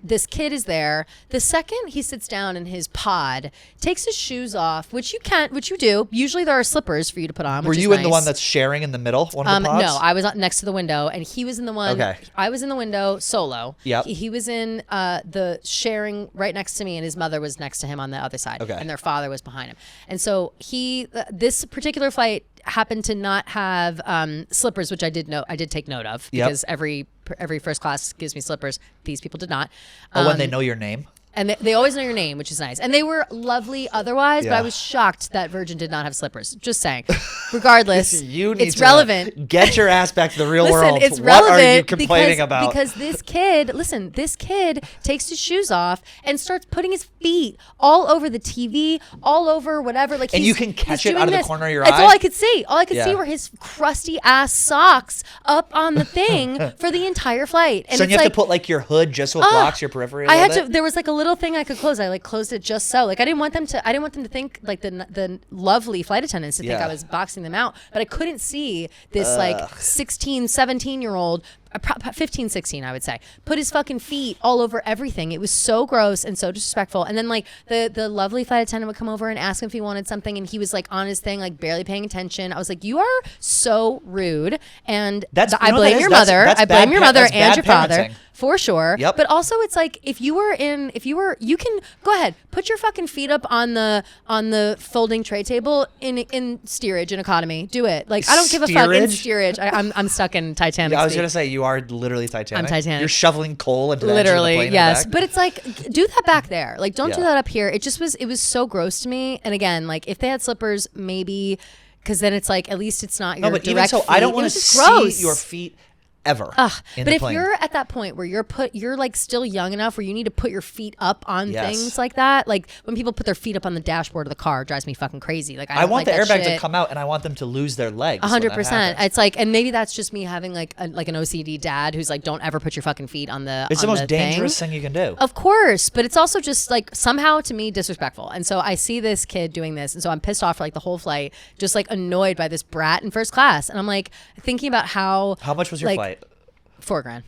This kid is there. The second he sits down in his pod, takes his shoes off, which you do. Usually there are slippers for you to put on. Were you in the one that's sharing in the middle? One of the pods? No, I was next to the window, and he was in the one. Okay. I was in the window solo. Yep. He was in the sharing right next to me, and his mother was next to him on the other side. Okay. And their father was behind him. And so this particular flight happened to not have slippers, which I did take note of because every first class gives me slippers. These people did not. When they know your name. And they always know your name, which is nice. And they were lovely otherwise, but I was shocked that Virgin did not have slippers. Just saying. Regardless, it's relevant. Get your ass back to the real world. It's what relevant are you complaining about? Because this kid takes his shoes off and starts putting his feet all over the TV, all over whatever. Like, and you can catch it out of the corner of your eye? That's all I could see. All I could see were his crusty ass socks up on the thing for the entire flight. And so you have to put like your hood just so it blocks your periphery a little bit? There was like a little thing I could close. I like closed it just so. Like I didn't want them to think, like the lovely flight attendants to think I was boxing them out, but I couldn't see this like 16, 17-year-old, 15, 16, I would say, put his fucking feet all over everything. It was so gross and so disrespectful. And then like the lovely flight attendant would come over and ask him if he wanted something, and he was like on his thing, like barely paying attention. I was like, you are so rude. And I blame your mother. I blame your mother and your father. For sure. Yep. But also it's like if you can go ahead, put your fucking feet up on the folding tray table in steerage and economy. Do it. Like I don't give a fuck in steerage. I'm stuck in Titanic. Yeah, I was gonna say you are literally Titanic. I'm Titanic. You're shoveling coal into the literally, engine of the plane yes. in the back. But it's like do that back there. Like don't do that up here. It was so gross to me. And again, like if they had slippers, maybe because then it's like at least it's not your direct even so, feet. I don't want to see your feet ever. But if you're at that point where you're like still young enough where you need to put your feet up on things like that, like when people put their feet up on the dashboard of the car, it drives me fucking crazy. Like I want like the airbag shit. To come out, and I want them to lose their legs. 100%. It's like, and maybe that's just me having like an OCD dad who's like, don't ever put your fucking feet on the. It's the most dangerous thing you can do. Of course, but it's also just like somehow to me disrespectful. And so I see this kid doing this, and so I'm pissed off for like the whole flight, just like annoyed by this brat in first class. And I'm like thinking about how. How much was your flight? $4,000.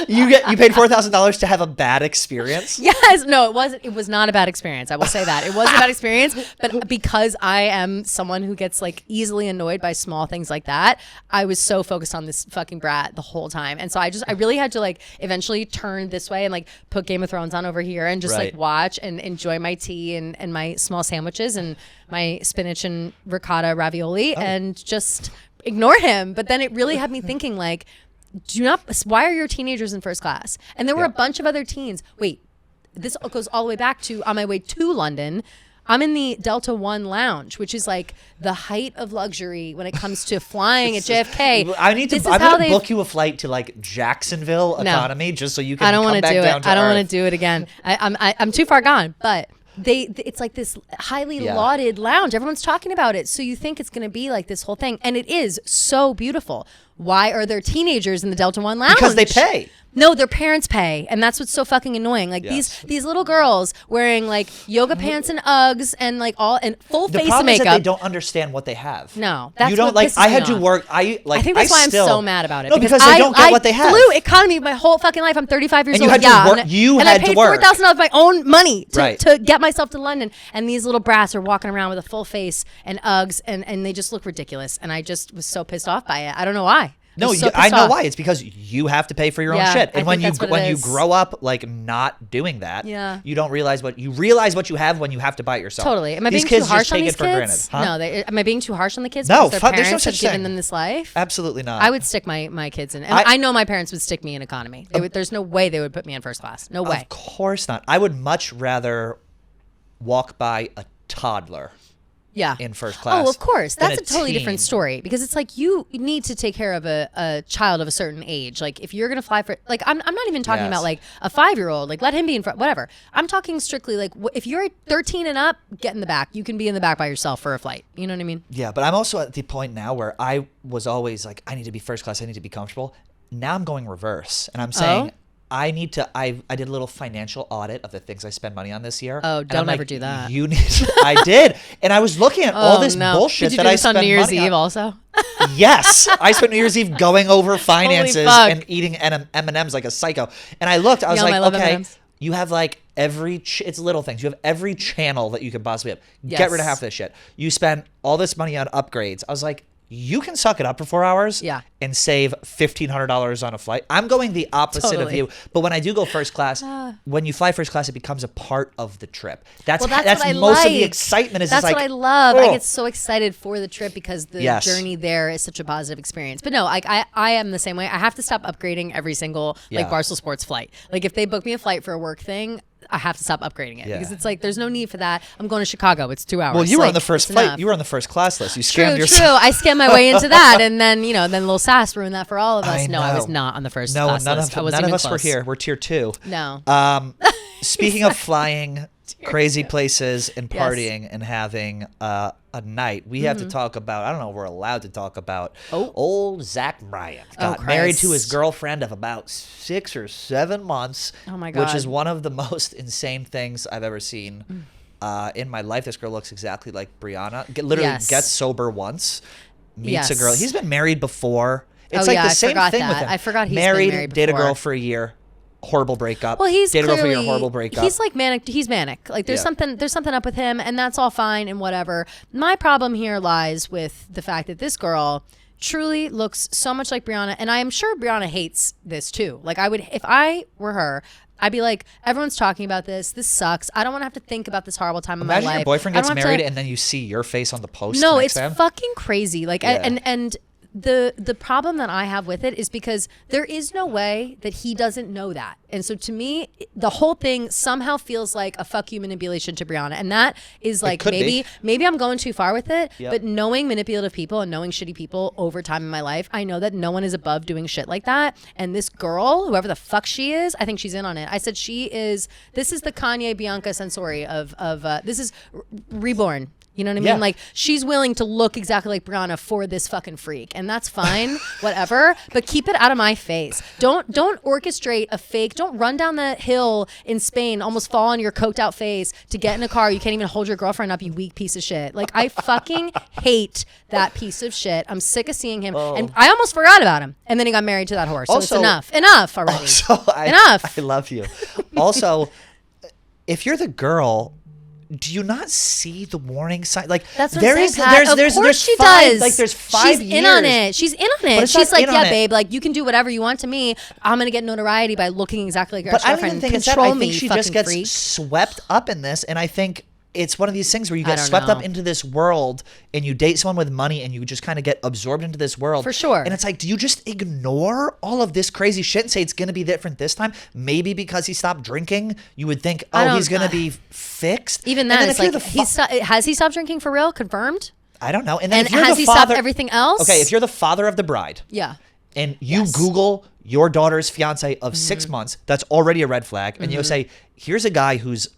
You paid $4,000 to have a bad experience? Yes. No, it wasn't. It was not a bad experience. I will say that. It wasn't a bad experience, but because I am someone who gets like easily annoyed by small things like that, I was so focused on this fucking brat the whole time. And so I really had to like eventually turn this way and like put Game of Thrones on over here and just like watch and enjoy my tea and my small sandwiches and my spinach and ricotta ravioli and just ignore him. But then it really had me thinking like, why are your teenagers in first class? And there were a bunch of other teens. Wait, this goes all the way back to on my way to London. I'm in the Delta One lounge, which is like the height of luxury when it comes to flying at JFK. I'm going to book you a flight to like Jacksonville economy just so you can come back down to I don't want to do it again. I'm too far gone, but it's like this highly lauded lounge. Everyone's talking about it. So you think it's going to be like this whole thing. And it is so beautiful. Why are there teenagers in the Delta One lounge? Because they pay. No, their parents pay, and that's what's so fucking annoying. Like these little girls wearing like yoga pants and Uggs and like all and full face of makeup. The problem is that they don't understand what they have. No, that's you don't what like. pisses I had me to off. work. I think that's why I'm so mad about it. No, because they don't get what they have. I flew economy my whole fucking life. I'm 35 years and old. You had to work. And I paid $4,000 of my own money to get myself to London. And these little brats are walking around with a full face and Uggs, and they just look ridiculous. And I just was so pissed off by it. I don't know why. No, I know why. It's because you have to pay for your own shit, and when you grow up like not doing that, you don't realize what you have when you have to buy it yourself. Totally. Am I being too harsh on these kids? No. Am I being too harsh on the kids? No, because their parents have given them this life. Absolutely not. I would stick my kids in. And I know my parents would stick me in economy. There's no way they would put me in first class. No way. Of course not. I would much rather walk by a toddler. In first class. Oh, of course. That's a totally different story because it's like you need to take care of a child of a certain age. Like if you're going to fly for like I'm not even talking about like a 5-year-old, like let him be in front, whatever. I'm talking strictly like if you're 13 and up, get in the back. You can be in the back by yourself for a flight. You know what I mean? Yeah, but I'm also at the point now where I was always like I need to be first class, I need to be comfortable. Now I'm going reverse and I'm saying I did a little financial audit of the things I spend money on this year. Oh, don't ever do that. You need. I did, and I was looking at all this bullshit did you that do I this on spent New Year's money Eve on. also. Yes, I spent New Year's Eve going over finances and eating M&Ms like a psycho. And I looked. I was like, okay, M&Ms. You have like it's little things. You have every channel that you can possibly have. Yes. Get rid of half this shit. You spend all this money on upgrades. I was like, you can suck it up for 4 hours and save $1,500 on a flight. I'm going the opposite of you. But when I do go first class, when you fly first class, it becomes a part of the trip. That's most of the excitement. That's what I love. I get so excited for the trip because the journey there is such a positive experience. But no, I am the same way. I have to stop upgrading every single Barstool Sports flight. Like if they book me a flight for a work thing, I have to stop upgrading it because it's like there's no need for that. I'm going to Chicago. It's 2 hours. Well, you were on the first flight. Enough. You were on the first class list. You scammed yourself. True. I scammed my way into that, and then then Lil Sass ruined that for all of us. No, I was not on the first class list. None of us were here. We're tier 2. No. Speaking of flying crazy places and partying and having a night, we have to talk about, I don't know if we're allowed to talk about, old Zach Bryan got married to his girlfriend of about 6 or 7 months. Oh my God. Which is one of the most insane things I've ever seen in my life. This girl looks exactly like Brianna. Literally gets sober once, meets a girl. He's been married before. It's like the same thing with him. I forgot he's married, been married before. Date a girl for a year. Horrible breakup. Well, he's dated clearly, a girl for a year, horrible breakup. He's like manic. He's manic. Like there's something up with him, and that's all fine and whatever. My problem here lies with the fact that this girl truly looks so much like Brianna, and I am sure Brianna hates this too. Like I would, if I were her, I'd be like, everyone's talking about this. This sucks. I don't want to have to think about this horrible time in my life. Imagine your boyfriend gets married and then you see your face on the post. No, it's fucking crazy. Like and. The problem that I have with it is because there is no way that he doesn't know that. And so to me, the whole thing somehow feels like a fuck you manipulation to Brianna. And that is like maybe I'm going too far with it, but knowing manipulative people and knowing shitty people over time in my life, I know that no one is above doing shit like that. And this girl, whoever the fuck she is, I think she's in on it. I said this is the Kanye Bianca Sensori of this is reborn. You know what I mean? Like she's willing to look exactly like Brianna for this fucking freak, and that's fine, whatever. But keep it out of my face. Don't orchestrate a fake. Don't run down the hill in Spain, almost fall on your coked out face to get in a car. You can't even hold your girlfriend up. You weak piece of shit. Like I fucking hate that piece of shit. I'm sick of seeing him, and I almost forgot about him. And then he got married to that horse. So also, it's enough already. Enough. I love you. Also, if you're the girl, do you not see the warning sign? Like that's what I'm saying, Pat. Of course she does. Like there's 5 years. She's in on it. She's in on it. She's like, yeah, babe. Like you can do whatever you want to me. I'm gonna get notoriety by looking exactly like your ex-girlfriend. But I don't even think it's that. I think she just gets swept up in this, and I think it's one of these things where you get swept up into this world and you date someone with money and you just kind of get absorbed into this world. For sure. And it's like, do you just ignore all of this crazy shit and say it's going to be different this time? Maybe because he stopped drinking, you would think, he's going to be fixed. Even that, it's like, has he stopped drinking for real? Confirmed? I don't know. And then has he stopped everything else? Okay, if you're the father of the bride. Yeah. And you Google your daughter's fiance of 6 months, that's already a red flag. And you say, here's a guy who's,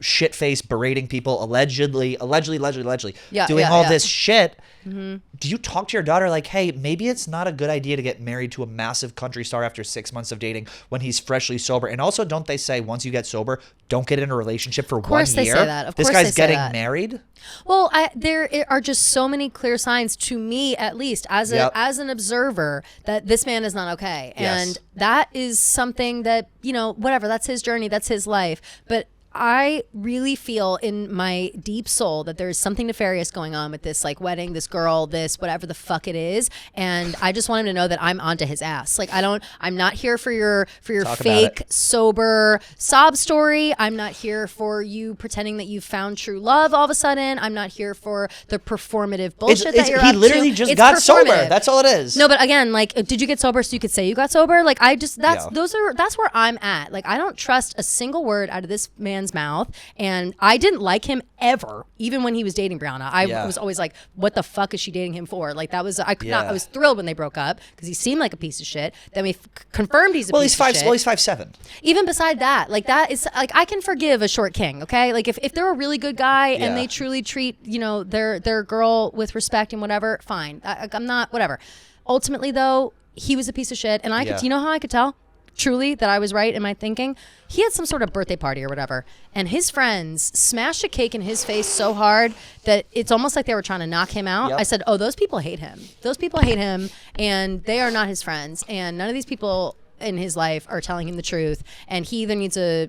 shit-faced berating people, allegedly doing all this shit. Do you talk to your daughter like, hey, maybe it's not a good idea to get married to a massive country star after 6 months of dating when he's freshly sober? And also, don't they say once you get sober, don't get in a relationship for 1 year? Of course they say that. Of this course guy's they say getting that. married? Well, there are just so many clear signs to me, at least as an observer, that this man is not okay. And that is something that, whatever, that's his journey, that's his life. But I really feel in my deep soul that there's something nefarious going on with this like wedding, this girl, this whatever the fuck it is, and I just want him to know that I'm onto his ass. Like I'm not here for your fake sober sob story. I'm not here for you pretending that you've found true love all of a sudden. I'm not here for the performative bullshit that you're up to. He literally just got sober. That's all it is. No, but again, like, did you get sober so you could say you got sober? Like that's where I'm at. Like I don't trust a single word out of this man's mouth, and I didn't like him ever, even when he was dating Brianna. I was always like, what the fuck is she dating him for? Like that was I was thrilled when they broke up because he seemed like a piece of shit. Then we confirmed he's a piece of shit. Well, he's 5'7". Even beside that, like that is like I can forgive a short king, okay? Like if they're a really good guy and they truly treat their girl with respect and whatever, fine. I'm not whatever. Ultimately though, he was a piece of shit, and I could. You know how I could tell? Truly that I was right in my thinking? He had some sort of birthday party or whatever, and his friends smashed a cake in his face so hard that it's almost like they were trying to knock him out. I said, those people hate him. Those people hate him, and they are not his friends, and none of these people in his life are telling him the truth, and he either needs a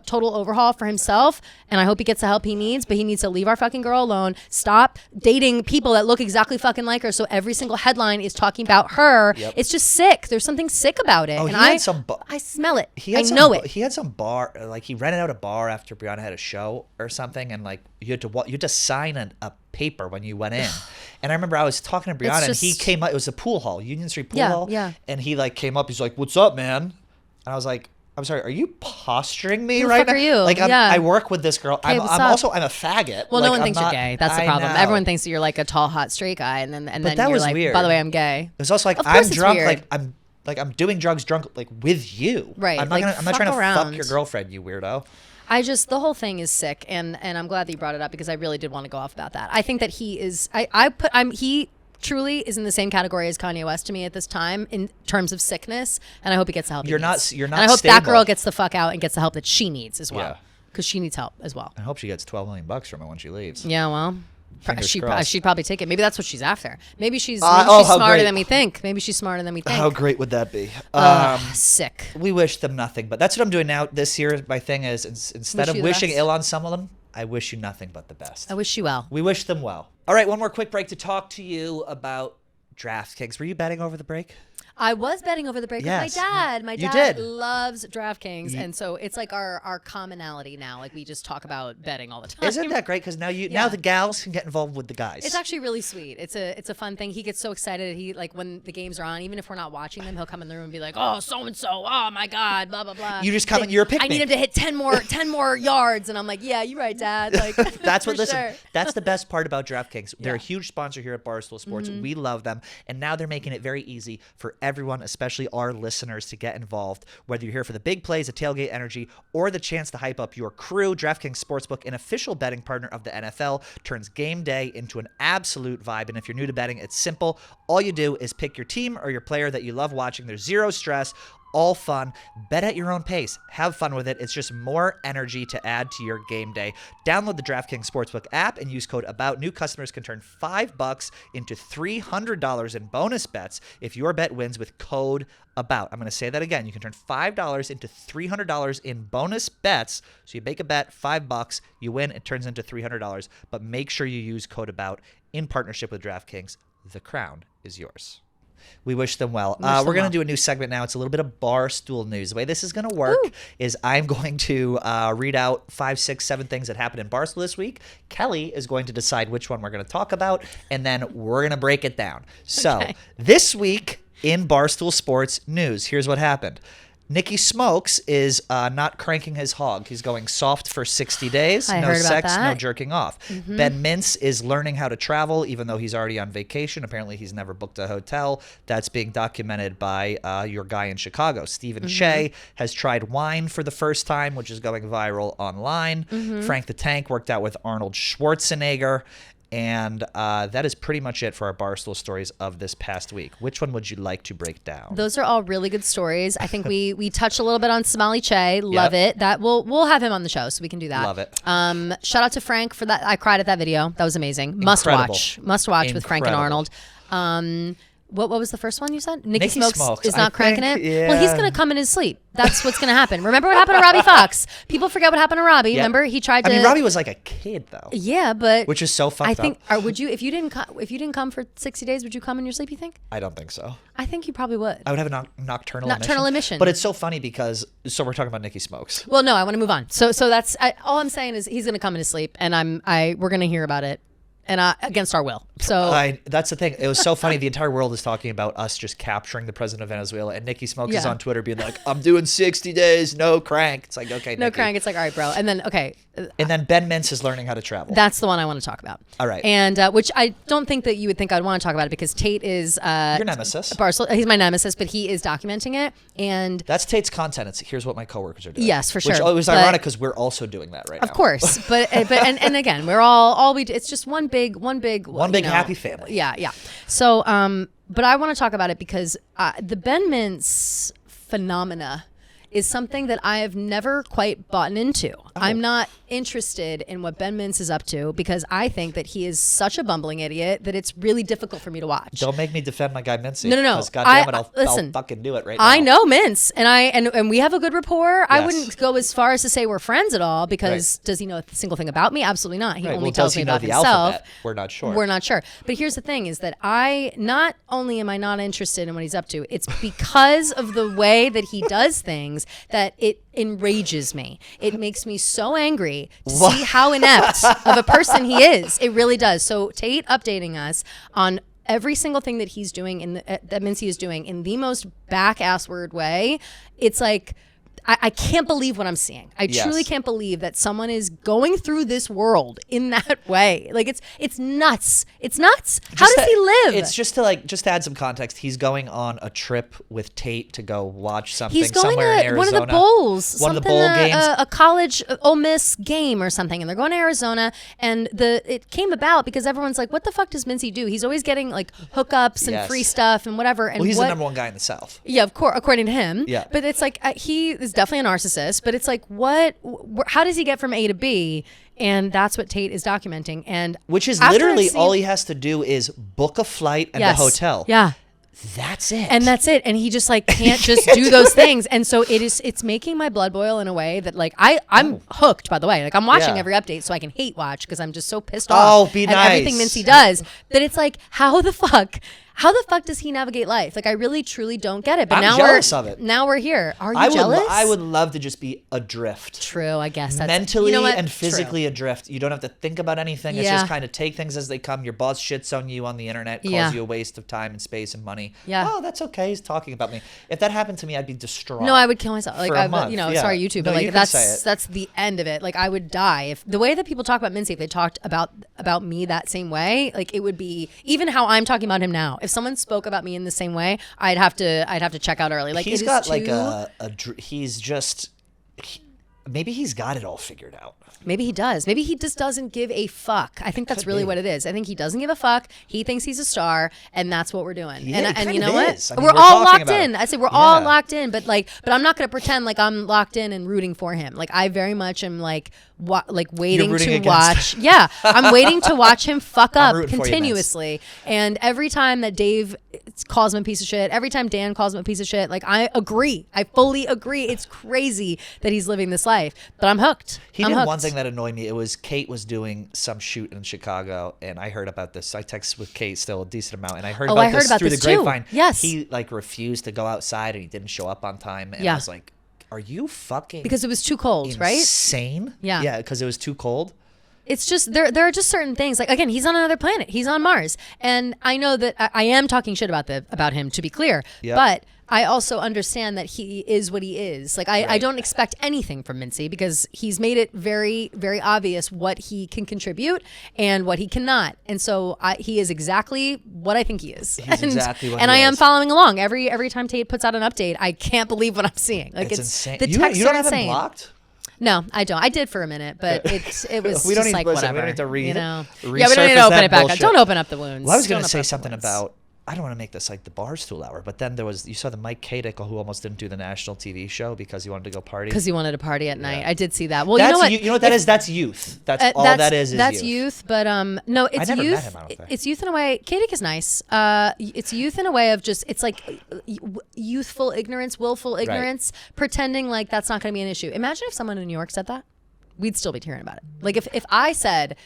total overhaul for himself, and I hope he gets the help he needs, but he needs to leave our fucking girl alone, stop dating people that look exactly fucking like her, so every single headline is talking about her. It's just sick. There's something sick about it, and I smell it. I know it. He had some bar, like he rented out a bar after Brianna had a show or something, and like you had to sign a paper when you went in. And I remember I was talking to Brianna, and he came up. It was a pool hall, Union Street pool hall. Yeah. And he like came up. He's like, "What's up, man?" And I was like, "I'm sorry, are you posturing me right now?" Are you? Like I work with this girl. I'm a faggot. Well, like, no one thinks you're gay. That's the problem. Everyone thinks that you're like a tall, hot, straight guy, and then that you're was like, weird. by the way, I'm gay. It was also like I'm drunk. I'm doing drugs drunk like with you. Right. I'm not trying to fuck your girlfriend, you weirdo. The whole thing is sick, and I'm glad that you brought it up because I really did want to go off about that. I think that he is. He truly is in the same category as Kanye West to me at this time in terms of sickness, and I hope he gets the help. You're not. And I hope that girl gets the fuck out and gets the help that she needs as well, because she needs help as well. I hope she gets $12 million from it when she leaves. Yeah, well. She'd probably take it. Maybe that's what she's after. Maybe she's smarter than we think. How great would that be? Sick. We wish them nothing, but that's what I'm doing now. This year, my thing is instead of wishing ill on some of them, I wish you nothing but the best. I wish you well. We wish them well. All right, one more quick break to talk to you about DraftKings. Were you betting over the break? I was betting over the break with my dad. My dad loves DraftKings, and so it's like our commonality now. Like we just talk about betting all the time. Isn't that great? Because now the gals can get involved with the guys. It's actually really sweet. It's a fun thing. He gets so excited. He like when the games are on, even if we're not watching them, he'll come in the room and be like, "Oh, so and so. Oh my God, blah blah blah." You just come and you're a pick me. I need him to hit 10 more yards, and I'm like, "Yeah, you're right, Dad." Like that's what. Listen, that's the best part about DraftKings. They're a huge sponsor here at Barstool Sports. We love them, and now they're making it very easy for everyone, especially our listeners, to get involved. Whether you're here for the big plays, the tailgate energy, or the chance to hype up your crew, DraftKings Sportsbook, an official betting partner of the NFL, turns game day into an absolute vibe. And if you're new to betting, it's simple. All you do is pick your team or your player that you love watching. There's zero stress. All fun. Bet at your own pace. Have fun with it. It's just more energy to add to your game day. Download the DraftKings Sportsbook app and use code ABOUT. New customers can turn $5 into $300 in bonus bets if your bet wins with code ABOUT. I'm going to say that again. You can turn $5 into $300 in bonus bets. So you make a bet, $5, you win, it turns into $300. But make sure you use code ABOUT in partnership with DraftKings. The crown is yours. We wish them well. We're going to do a new segment now. It's a little bit of Barstool news. The way this is going to work is I'm going to read out 5, 6, 7 things that happened in Barstool this week. Kelly is going to decide which one we're going to talk about, and then we're going to break it down. So this week in Barstool Sports news, here's what happened. Nicky Smokes is not cranking his hog. He's going soft for 60 days. No sex, no jerking off. Ben Mintz is learning how to travel, even though he's already on vacation. Apparently, he's never booked a hotel. That's being documented by your guy in Chicago. Stephen Shea has tried wine for the first time, which is going viral online. Frank the Tank worked out with Arnold Schwarzenegger. And that is pretty much it for our Barstool stories of this past week. Which one would you like to break down? Those are all really good stories. I think we touched a little bit on Somali Che. Love it. That we'll have him on the show, so we can do that. Love it. Shout out to Frank for that. I cried at that video. That was amazing. Must watch with Frank and Arnold. What was the first one you said? Nicky Smokes is not cranking it? Yeah. Well, he's going to come in his sleep. That's what's going to happen. Remember what happened to Robbie Fox? People forget what happened to Robbie. Yep. Remember he tried to... Robbie was like a kid, though. Yeah, but... Which is so fucked up. Would you, if you didn't come for 60 days, would you come in your sleep, you think? I don't think so. I think you probably would. I would have a nocturnal emission. emission. But it's so funny because... So we're talking about Nicky Smokes. Well, no, I want to move on. So that's... all I'm saying is he's going to come in his sleep, and we're going to hear about it. And against our will. So that's the thing. It was so funny. The entire world is talking about us just capturing the president of Venezuela, and Nicky Smokes is on Twitter being like, "I'm doing 60 days, no crank." It's like, okay, no crank. It's like, all right, bro. And then Ben Mintz is learning how to travel. That's the one I want to talk about. All right. And which I don't think that you would think I'd want to talk about it because Tate is your nemesis. Barstool. He's my nemesis, but he is documenting it, and that's Tate's content. It's here's what my coworkers are doing. Yes, for sure. Which was ironic because we're also doing that right now. Of course, but and again, we're all we do. It's just one big happy family. Yeah. So, but I want to talk about it because the Ben Mintz phenomena is something that I have never quite bought into. I'm not interested in what Ben Mintz is up to because I think that he is such a bumbling idiot that it's really difficult for me to watch. Don't make me defend my guy Mincy. No. Because goddamn it, I'll fucking do it right now. I know Mintz, and we have a good rapport. Yes. I wouldn't go as far as to say we're friends at all because does he know a single thing about me? Absolutely not. He only tells me about himself. Alphabet? We're not sure. We're not sure. But here's the thing: is that I not only am I not interested in what he's up to, it's because of the way that he does things that it enrages me. It makes me so angry to see how inept of a person he is. It really does. So Tate updating us on every single thing that he's doing that Mincy is doing in the most back-ass word way. It's like I can't believe what I'm seeing. I truly can't believe that someone is going through this world in that way. Like it's nuts. It's nuts. How does he live? It's just to add some context. He's going on a trip with Tate to go watch something. He's going somewhere in to Arizona. one of the bowls. One of the bowl games. A college Ole Miss game or something, and they're going to Arizona. And it came about because everyone's like, "What the fuck does Mincy do? He's always getting like hookups and free stuff and whatever." And he's the number one guy in the South. Yeah, of course, according to him. Yeah. But it's like he is definitely a narcissist. But it's like, how does he get from A to B? And that's what Tate is documenting. And which is literally all he has to do is book a flight and a hotel. Yeah. That's it. And that's it. And he just like can't just do those things. And so it's making my blood boil in a way that like I'm hooked, by the way. Like I'm watching every update so I can hate watch because I'm just so pissed off be at nice. everything Mincy does. That it's like, how the fuck does he navigate life? Like I really truly don't get it. But I'm jealous of it. Now we're here. Are you jealous? I would love to just be adrift. True, I guess. That's, mentally and physically adrift. You don't have to think about anything. It's just kind of take things as they come. Your boss shits on you on the internet, calls you a waste of time and space and money. Yeah. Oh, that's okay. He's talking about me. If that happened to me, I'd be distraught. No, I would kill myself. Like for a month. Sorry, YouTube, but like that's the end of it. Like I would die if the way that people talk about Mincy, if they talked about me that same way, like it would be even how I'm talking about him now. If someone spoke about me in the same way, I'd have to check out early. Like he's got like he's just maybe he's got it all figured out. Maybe he does. Maybe he just doesn't give a fuck. I think that's really what it is. I think he doesn't give a fuck. He thinks he's a star, and that's what we're doing. Yeah, and you know what? I mean, we're all locked in. I say we're all locked in, but I'm not going to pretend like I'm locked in and rooting for him. Like I very much am like waiting to watch. Yeah, I'm waiting to watch him fuck up continuously. And every time that Dave calls him a piece of shit, every time Dan calls him a piece of shit, like I agree. I fully agree. It's crazy that he's living this life, but I'm hooked. He did one thing that annoyed me. It was Kate was doing some shoot in Chicago, and I heard about this. I texted with Kate still a decent amount, and I heard about this through the grapevine. Yes, he like refused to go outside, and he didn't show up on time, and I was like, "Are you fucking?" Because it was too cold, right? Insane. Yeah, because it was too cold. It's just there are just certain things like again he's on another planet, he's on Mars, and I know that I am talking shit about him to be clear, but I also understand that he is what he is. Like I don't expect anything from Mincy because he's made it very, very obvious what he can contribute and what he cannot, and so he is exactly what I think he is. And I am following along every time Tate puts out an update. I can't believe what I'm seeing. Like it's insane. The texts you don't are have insane. Him blocked? No, I don't. I did for a minute, but it was we don't just like listen, whatever. We don't need to we don't need to open it back up. Don't open up the wounds. Well, I was going to say something about. I don't want to make this like the Barstool hour, but then you saw the Mike Kadick who almost didn't do the national TV show because he wanted to go party. Because he wanted to party at night. I did see that. Well, you know what that is? That's youth. That's all that is That's youth. But no, it's I never youth. Met him, I don't think. It's youth in a way. Kadick is nice. It's youth in a way of just it's like youthful ignorance, willful ignorance, pretending like that's not going to be an issue. Imagine if someone in New York said that. We'd still be hearing about it. Like if I said,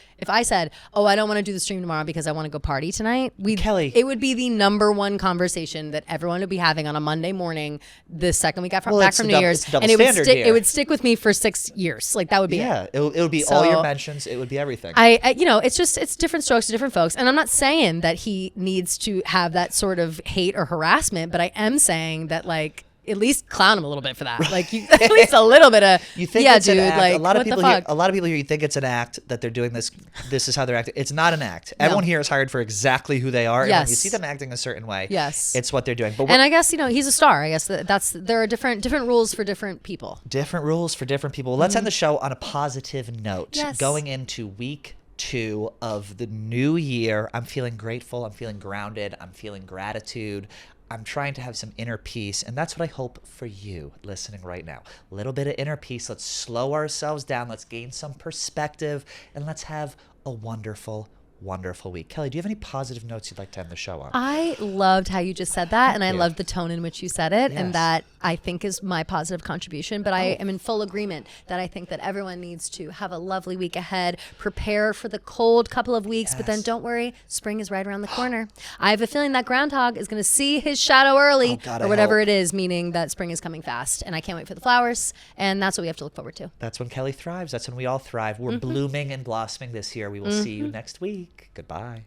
oh, I don't want to do the stream tomorrow because I want to go party tonight, it would be the number one conversation that everyone would be having on a Monday morning the second we got back from New Year's, and it would stick with me for 6 years. Like that would be it would be all your mentions. It would be everything. It's different strokes to different folks, and I'm not saying that he needs to have that sort of hate or harassment, but I am saying that like. At least clown him a little bit for that. Like at least a little bit of you think yeah, it's dude. An act. Like a lot of what people the fuck? Here, a lot of people here you think it's an act that they're doing this. This is how they're acting. It's not an act. Everyone here is hired for exactly who they are. And when you see them acting a certain way, it's what they're doing. But and I guess he's a star. I guess there are different rules for different people. Different rules for different people. Let's end the show on a positive note. Yes. Going into week 2 of the new year, I'm feeling grateful. I'm feeling grounded. I'm feeling gratitude. I'm trying to have some inner peace, and that's what I hope for you listening right now. A little bit of inner peace. Let's slow ourselves down. Let's gain some perspective, and let's have a wonderful, wonderful week. Kelly, do you have any positive notes you'd like to end the show on? I loved how you just said that, and I you. loved the tone in which you said it, Yes. and that I think is my positive contribution. But I am in full agreement that I think that everyone needs to have a lovely week ahead, prepare for the cold couple of weeks, but then Yes. don't worry, spring is right around the corner. I have a feeling that groundhog is going to see his shadow early, Oh, God, or I whatever hope. it is, meaning that spring is coming fast, and I can't wait for the flowers, and that's what we have to look forward to. That's when Kelly thrives. That's when we all thrive. We're blooming and blossoming this year. We will see you next week. Goodbye.